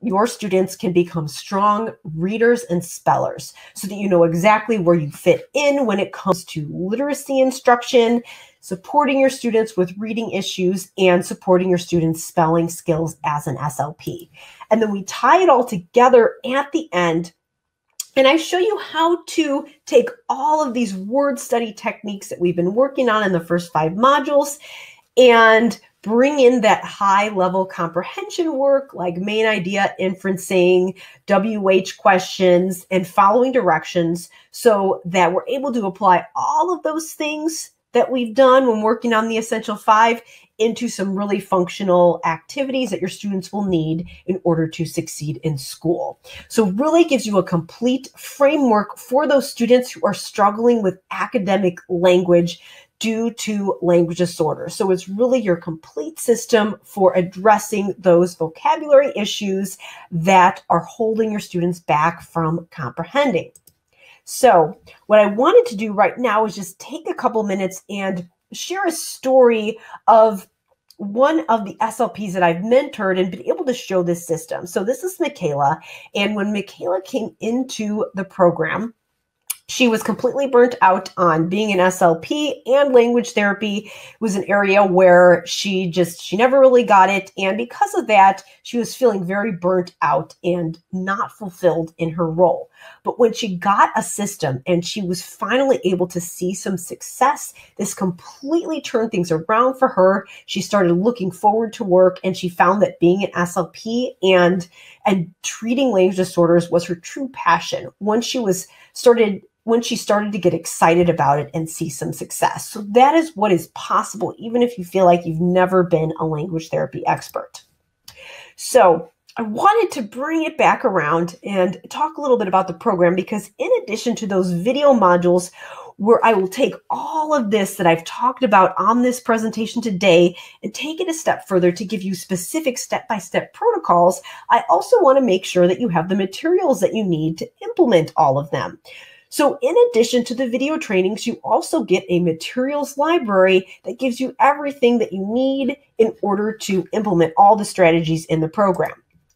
your students can become strong readers and spellers so that you know exactly where you fit in when it comes to literacy instruction, supporting your students with reading issues, and supporting your students' spelling skills as an SLP. And then we tie it all together at the end, and I show you how to take all of these word study techniques that we've been working on in the first 5 modules and bring in that high-level comprehension work like main idea inferencing, WH questions, and following directions so that we're able to apply all of those things that we've done when working on the Essential 5 into some really functional activities that your students will need in order to succeed in school. So really gives you a complete framework for those students who are struggling with academic language due to language disorders. So it's really your complete system for addressing those vocabulary issues that are holding your students back from comprehending. So what I wanted to do right now is just take a couple minutes and share a story of one of the SLPs that I've mentored and been able to show this system. So this is Michaela. And when Michaela came into the program, She was completely burnt out on being an SLP, and language therapy was an area where she never really got it. And because of that, she was feeling very burnt out and not fulfilled in her role. But when she got a system and she was finally able to see some success, this completely turned things around for her. She started looking forward to work, and she found that being an SLP and treating language disorders was her true passion when she started to get excited about it and see some success. So that is what is possible, even if you feel like you've never been a language therapy expert. So I wanted to bring it back around and talk a little bit about the program, because in addition to those video modules where I will take all of this that I've talked about on this presentation today and take it a step further to give you specific step-by-step protocols, I also want to make sure that you have the materials that you need to implement all of them. So in addition to the video trainings, you also get a materials library that gives you everything that you need in order to implement all the strategies in the program.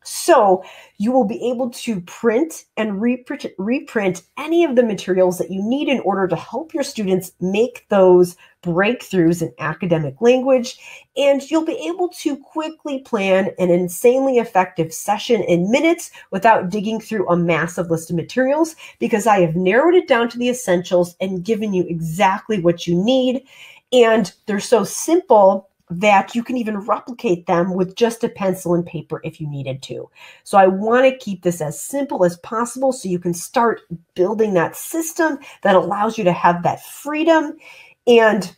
So you will be able to print and reprint any of the materials that you need in order to help your students make those breakthroughs in academic language. And you'll be able to quickly plan an insanely effective session in minutes without digging through a massive list of materials, because I have narrowed it down to the essentials and given you exactly what you need. And they're so simple that you can even replicate them with just a pencil and paper if you needed to. So I want to keep this as simple as possible so you can start building that system that allows you to have that freedom and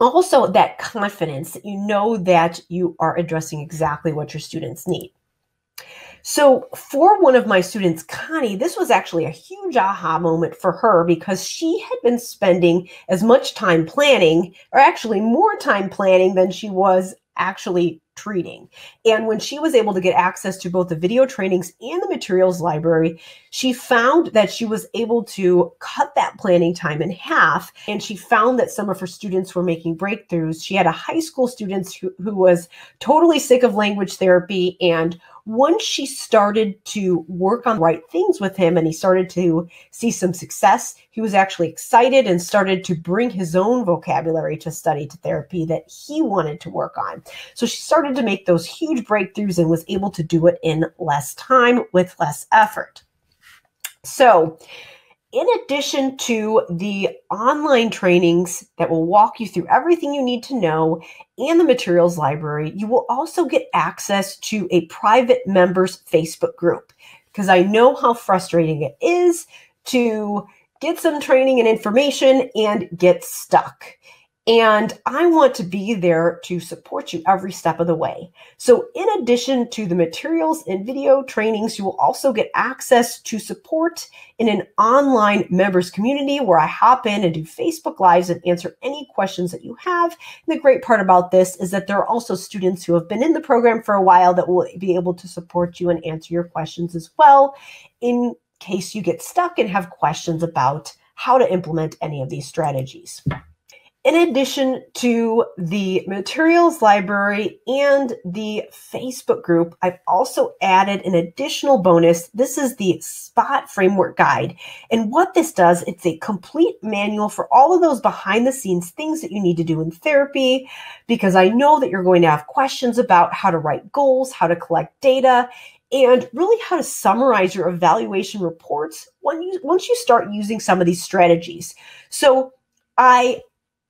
also that confidence that you know that you are addressing exactly what your students need. So for one of my students, Connie, this was actually a huge aha moment for her, because she had been spending as much time planning, or actually more time planning, than she was actually treating. And when she was able to get access to both the video trainings and the materials library, she found that she was able to cut that planning time in half. And she found that some of her students were making breakthroughs. She had a high school student who was totally sick of language therapy, and once she started to work on the right things with him and he started to see some success, he was actually excited and started to bring his own vocabulary to study to therapy that he wanted to work on. So she started to make those huge breakthroughs and was able to do it in less time with less effort. So in addition to the online trainings that will walk you through everything you need to know and the materials library, you will also get access to a private members Facebook group, because I know how frustrating it is to get some training and information and get stuck. And I want to be there to support you every step of the way. So in addition to the materials and video trainings, you will also get access to support in an online members community where I hop in and do Facebook Lives and answer any questions that you have. And the great part about this is that there are also students who have been in the program for a while that will be able to support you and answer your questions as well, in case you get stuck and have questions about how to implement any of these strategies. In addition to the materials library and the Facebook group, I've also added an additional bonus. This is the SPOT framework guide. And what this does, it's a complete manual for all of those behind the scenes things that you need to do in therapy, because I know that you're going to have questions about how to write goals, how to collect data, and really how to summarize your evaluation reports once you start using some of these strategies. So I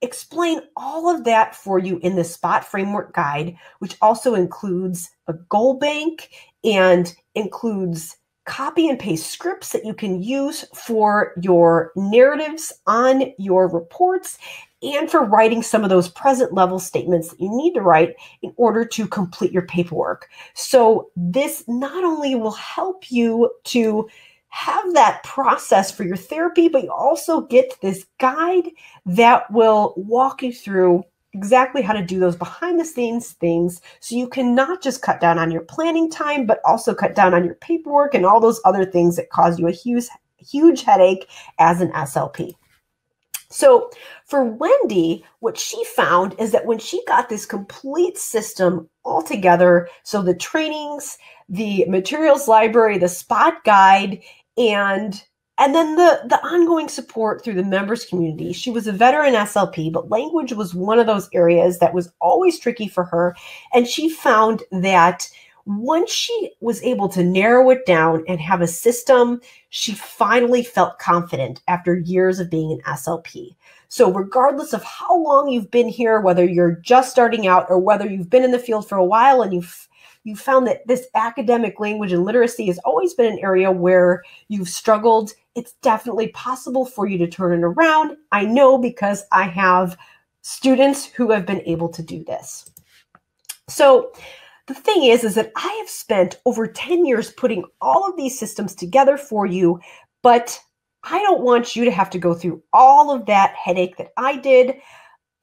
explain all of that for you in the SPOT framework guide, which also includes a goal bank and includes copy and paste scripts that you can use for your narratives on your reports and for writing some of those present level statements that you need to write in order to complete your paperwork. So this not only will help you to have that process for your therapy, but you also get this guide that will walk you through exactly how to do those behind the scenes things, so you can not just cut down on your planning time, but also cut down on your paperwork and all those other things that cause you a huge headache as an SLP. So for Wendy, what she found is that when she got this complete system all together, so the trainings, the materials library, the SPOT guide, and And then the ongoing support through the members community. She was a veteran SLP, but language was one of those areas that was always tricky for her. And she found that once she was able to narrow it down and have a system, she finally felt confident after years of being an SLP. So regardless of how long you've been here, whether you're just starting out or whether you've been in the field for a while and you found that this academic language and literacy has always been an area where you've struggled, it's definitely possible for you to turn it around. I know because I have students who have been able to do this. So the thing is that I have spent over 10 years putting all of these systems together for you, but I don't want you to have to go through all of that headache that I did.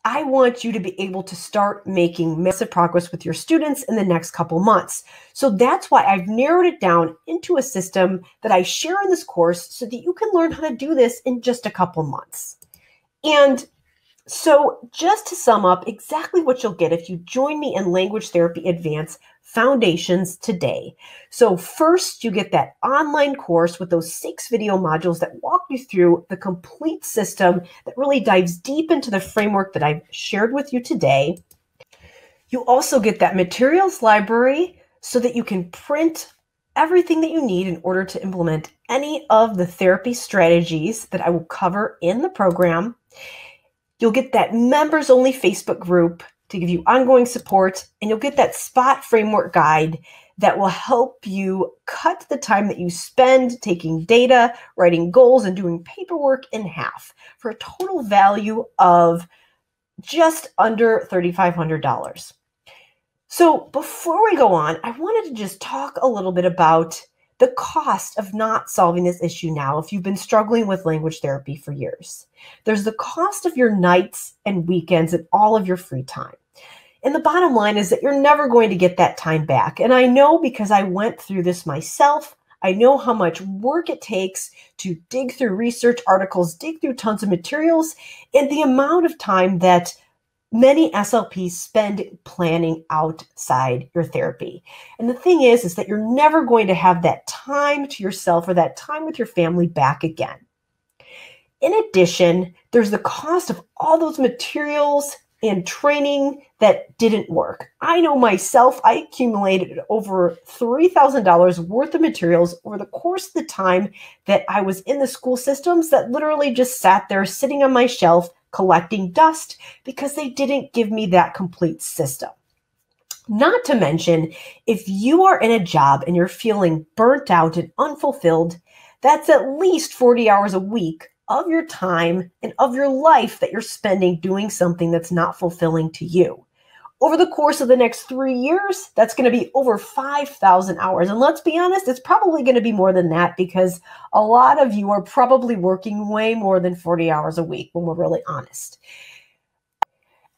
I want you to be able to start making massive progress with your students in the next couple months. So that's why I've narrowed it down into a system that I share in this course so that you can learn how to do this in just a couple months. And so just to sum up exactly what you'll get if you join me in Language Therapy Advanced Foundations today. So first, you get that online course with those 6 video modules that walk you through the complete system that really dives deep into the framework that I've shared with you today. You also get that materials library so that you can print everything that you need in order to implement any of the therapy strategies that I will cover in the program. You'll get that members-only Facebook group to give you ongoing support, and you'll get that SPOT framework guide that will help you cut the time that you spend taking data, writing goals, and doing paperwork in half for a total value of just under $3,500. So before we go on, I wanted to just talk a little bit about the cost of not solving this issue now if you've been struggling with language therapy for years. There's the cost of your nights and weekends and all of your free time. And the bottom line is that you're never going to get that time back. And I know because I went through this myself. I know how much work it takes to dig through research articles, dig through tons of materials, and the amount of time that many SLPs spend planning outside your therapy. And the thing is that you're never going to have that time to yourself or that time with your family back again. In addition, there's the cost of all those materials and training that didn't work. I know myself, I accumulated over $3,000 worth of materials over the course of the time that I was in the school systems that literally just sat there sitting on my shelf collecting dust because they didn't give me that complete system. Not to mention, if you are in a job and you're feeling burnt out and unfulfilled, that's at least 40 hours a week of your time and of your life that you're spending doing something that's not fulfilling to you. Over the course of the next 3 years, that's going to be over 5,000 hours. And let's be honest, it's probably going to be more than that because a lot of you are probably working way more than 40 hours a week when we're really honest.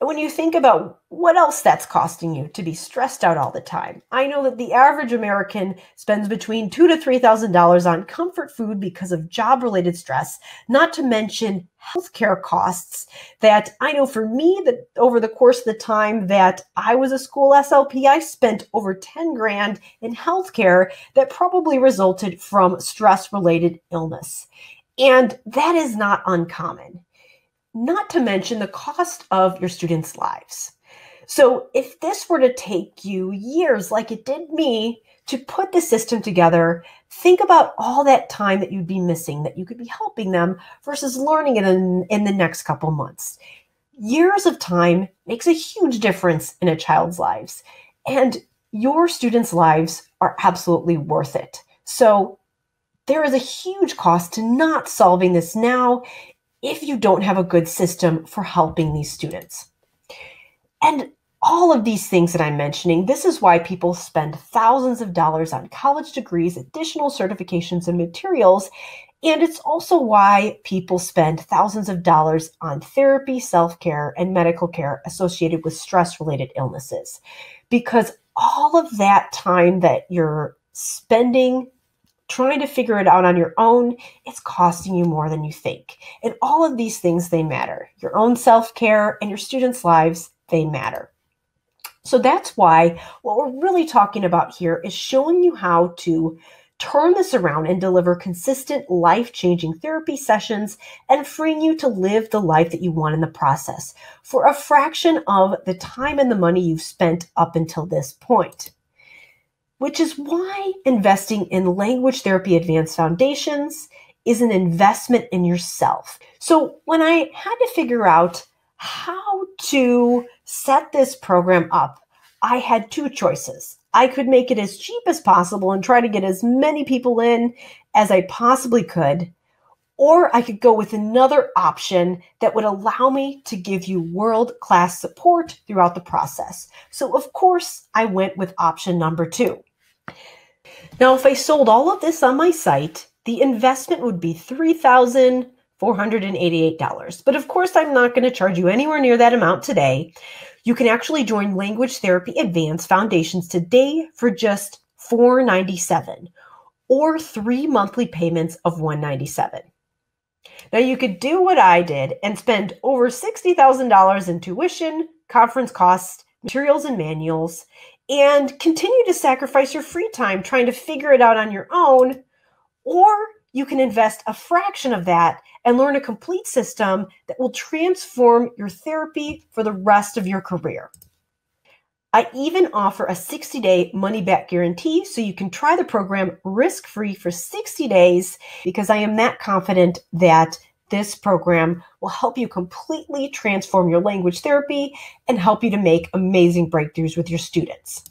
When you think about what else that's costing you to be stressed out all the time, I know that the average American spends between $2,000 to $3,000 on comfort food because of job-related stress, not to mention healthcare costs that I know for me that over the course of the time that I was a school SLP, I spent over 10 grand in healthcare that probably resulted from stress-related illness. And that is not uncommon. Not to mention the cost of your students' lives. So if this were to take you years like it did me to put the system together, think about all that time that you'd be missing that you could be helping them versus learning it in the next couple months. Years of time makes a huge difference in a child's lives, and your students' lives are absolutely worth it. So there is a huge cost to not solving this now if you don't have a good system for helping these students. And all of these things that I'm mentioning, this is why people spend thousands of dollars on college degrees, additional certifications and materials. And it's also why people spend thousands of dollars on therapy, self-care, and medical care associated with stress-related illnesses. Because all of that time that you're spending trying to figure it out on your own, it's costing you more than you think. And all of these things, they matter. Your own self-care and your students' lives, they matter. So that's why what we're really talking about here is showing you how to turn this around and deliver consistent, life-changing therapy sessions and freeing you to live the life that you want in the process for a fraction of the time and the money you've spent up until this point. Which is why investing in Language Therapy Advanced Foundations is an investment in yourself. So when I had to figure out how to set this program up, I had two choices. I could make it as cheap as possible and try to get as many people in as I possibly could, or I could go with another option that would allow me to give you world-class support throughout the process. So of course, I went with option number 2. Now, if I sold all of this on my site, the investment would be $3,488. But of course, I'm not going to charge you anywhere near that amount today. You can actually join Language Therapy Advanced Foundations today for just $497 or 3 monthly payments of $197. Now, you could do what I did and spend over $60,000 in tuition, conference costs, materials, and manuals, and continue to sacrifice your free time trying to figure it out on your own, or you can invest a fraction of that and learn a complete system that will transform your therapy for the rest of your career. I even offer a 60-day money-back guarantee so you can try the program risk-free for 60 days because I am that confident that this program will help you completely transform your language therapy and help you to make amazing breakthroughs with your students.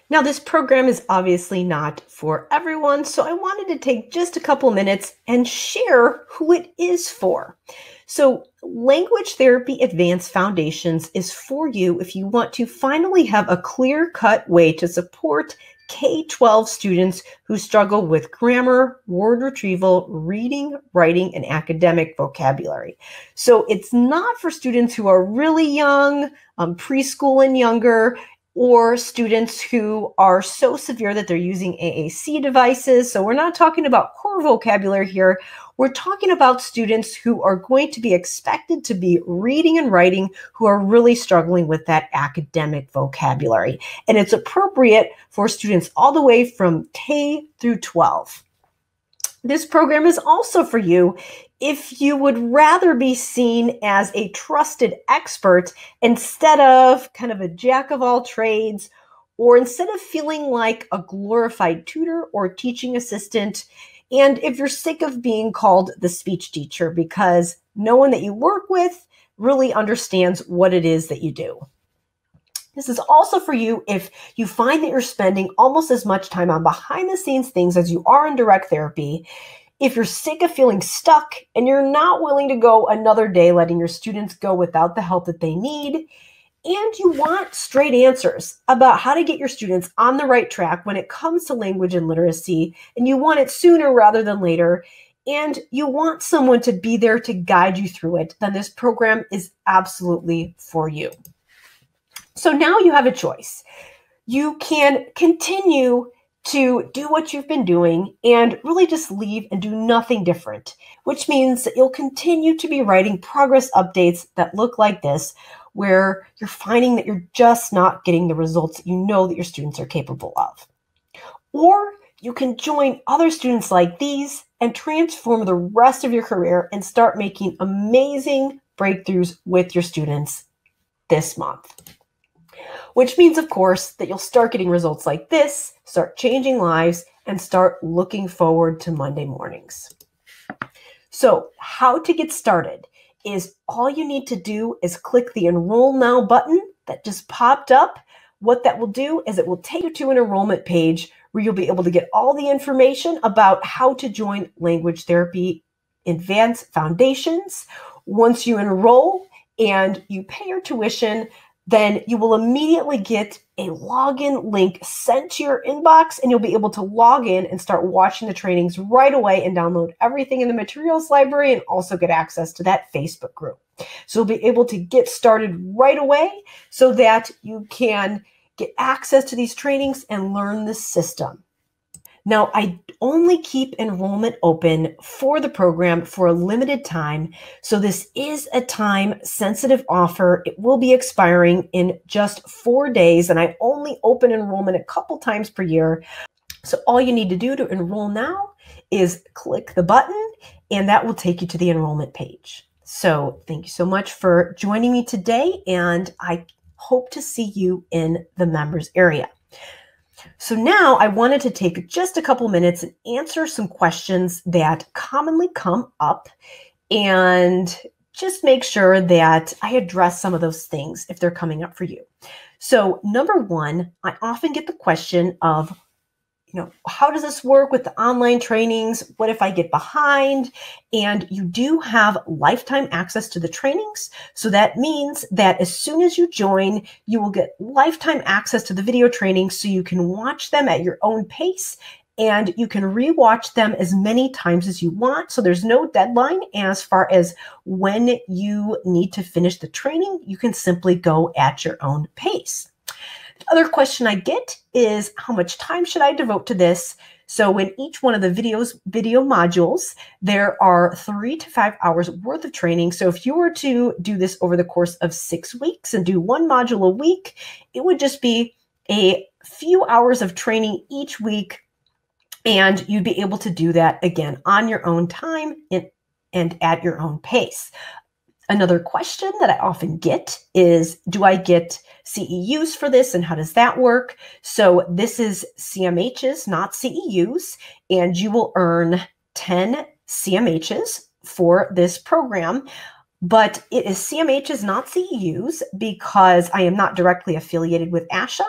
Now, this program is obviously not for everyone, so I wanted to take just a couple minutes and share who it is for. So, Language Therapy Advanced Foundations is for you if you want to finally have a clear-cut way to support K-12 students who struggle with grammar, word retrieval, reading, writing, and academic vocabulary. So, it's not for students who are really young, preschool and younger, or students who are so severe that they're using AAC devices. So we're not talking about core vocabulary here. We're talking about students who are going to be expected to be reading and writing who are really struggling with that academic vocabulary. And it's appropriate for students all the way from K through 12. This program is also for you if you would rather be seen as a trusted expert instead of kind of a jack of all trades, or instead of feeling like a glorified tutor or teaching assistant, and if you're sick of being called the speech teacher because no one that you work with really understands what it is that you do. This is also for you if you find that you're spending almost as much time on behind the scenes things as you are in direct therapy, if you're sick of feeling stuck and you're not willing to go another day letting your students go without the help that they need, and you want straight answers about how to get your students on the right track when it comes to language and literacy, and you want it sooner rather than later, and you want someone to be there to guide you through it, then this program is absolutely for you. So now you have a choice. You can continue to do what you've been doing and really just leave and do nothing different, which means that you'll continue to be writing progress updates that look like this, where you're finding that you're just not getting the results that you know that your students are capable of. Or you can join other students like these and transform the rest of your career and start making amazing breakthroughs with your students this month. Which means, of course, that you'll start getting results like this, start changing lives, and start looking forward to Monday mornings. So, how to get started is all you need to do is click the Enroll Now button that just popped up. What that will do is it will take you to an enrollment page where you'll be able to get all the information about how to join Language Therapy Advanced Foundations. Once you enroll and you pay your tuition, then you will immediately get a login link sent to your inbox, and you'll be able to log in and start watching the trainings right away and download everything in the materials library and also get access to that Facebook group. So you'll be able to get started right away so that you can get access to these trainings and learn the system. Now, I only keep enrollment open for the program for a limited time, so this is a time-sensitive offer. It will be expiring in just 4 days, and I only open enrollment a couple times per year. So all you need to do to enroll now is click the button, and that will take you to the enrollment page. So thank you so much for joining me today, and I hope to see you in the members area. So now I wanted to take just a couple minutes and answer some questions that commonly come up and just make sure that I address some of those things if they're coming up for you. So number one, I often get the question of, how does this work with the online trainings? What if I get behind? And you do have lifetime access to the trainings. So that means that as soon as you join, you will get lifetime access to the video trainings so you can watch them at your own pace and you can rewatch them as many times as you want. So there's no deadline as far as when you need to finish the training. You can simply go at your own pace. The other question I get is, how much time should I devote to this? So in each one of the video modules, there are 3 to 5 hours worth of training. So if you were to do this over the course of 6 weeks and do one module a week, it would just be a few hours of training each week. And you'd be able to do that again on your own time and at your own pace. Another question that I often get is, do I get CEUs for this and how does that work? So this is CMHs, not CEUs, and you will earn 10 CMHs for this program. But it is CMHs, not CEUs, because I am not directly affiliated with ASHA.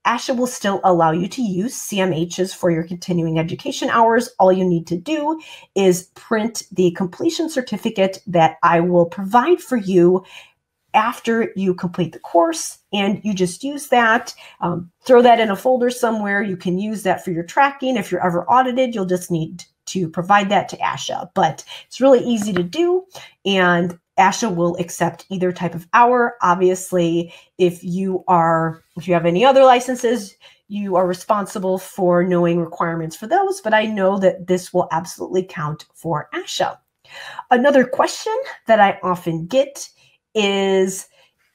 ASHA will still allow you to use CMHs for your continuing education hours. All you need to do is print the completion certificate that I will provide for you after you complete the course, and you just use that, throw that in a folder somewhere. You can use that for your tracking. If you're ever audited, you'll just need to provide that to ASHA, but it's really easy to do, and ASHA will accept either type of hour. Obviously, if you have any other licenses, you are responsible for knowing requirements for those, but I know that this will absolutely count for ASHA. Another question that I often get is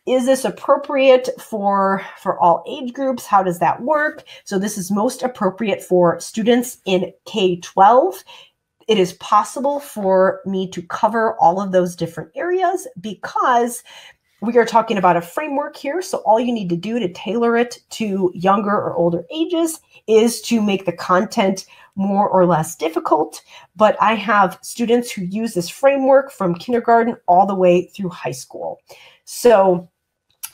this appropriate for all age groups? How does that work? So this is most appropriate for students in K-12. It is possible for me to cover all of those different areas because we are talking about a framework here. So all you need to do to tailor it to younger or older ages is to make the content more or less difficult. But I have students who use this framework from kindergarten all the way through high school. So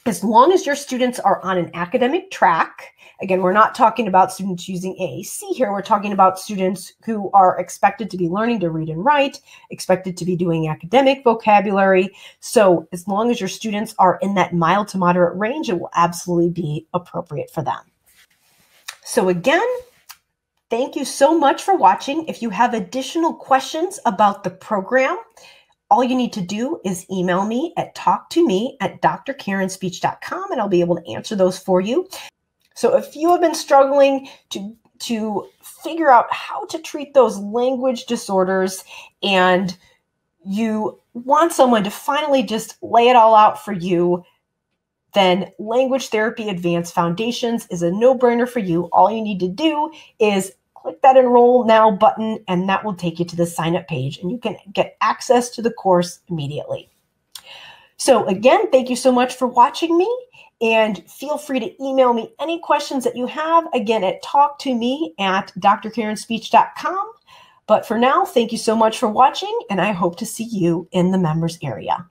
as long as your students are on an academic track, again, we're not talking about students using AAC here. We're talking about students who are expected to be learning to read and write, expected to be doing academic vocabulary. So as long as your students are in that mild to moderate range, it will absolutely be appropriate for them. So again, thank you so much for watching. If you have additional questions about the program, all you need to do is email me at talktome@drkarenspeech.com, and I'll be able to answer those for you. So if you have been struggling to figure out how to treat those language disorders and you want someone to finally just lay it all out for you, then Language Therapy Advanced Foundations is a no-brainer for you. All you need to do is click that Enroll Now button, and that will take you to the sign-up page, and you can get access to the course immediately. So again, thank you so much for watching me, and feel free to email me any questions that you have, again, at talktome@drkarenspeech.com. But for now, thank you so much for watching, and I hope to see you in the members area.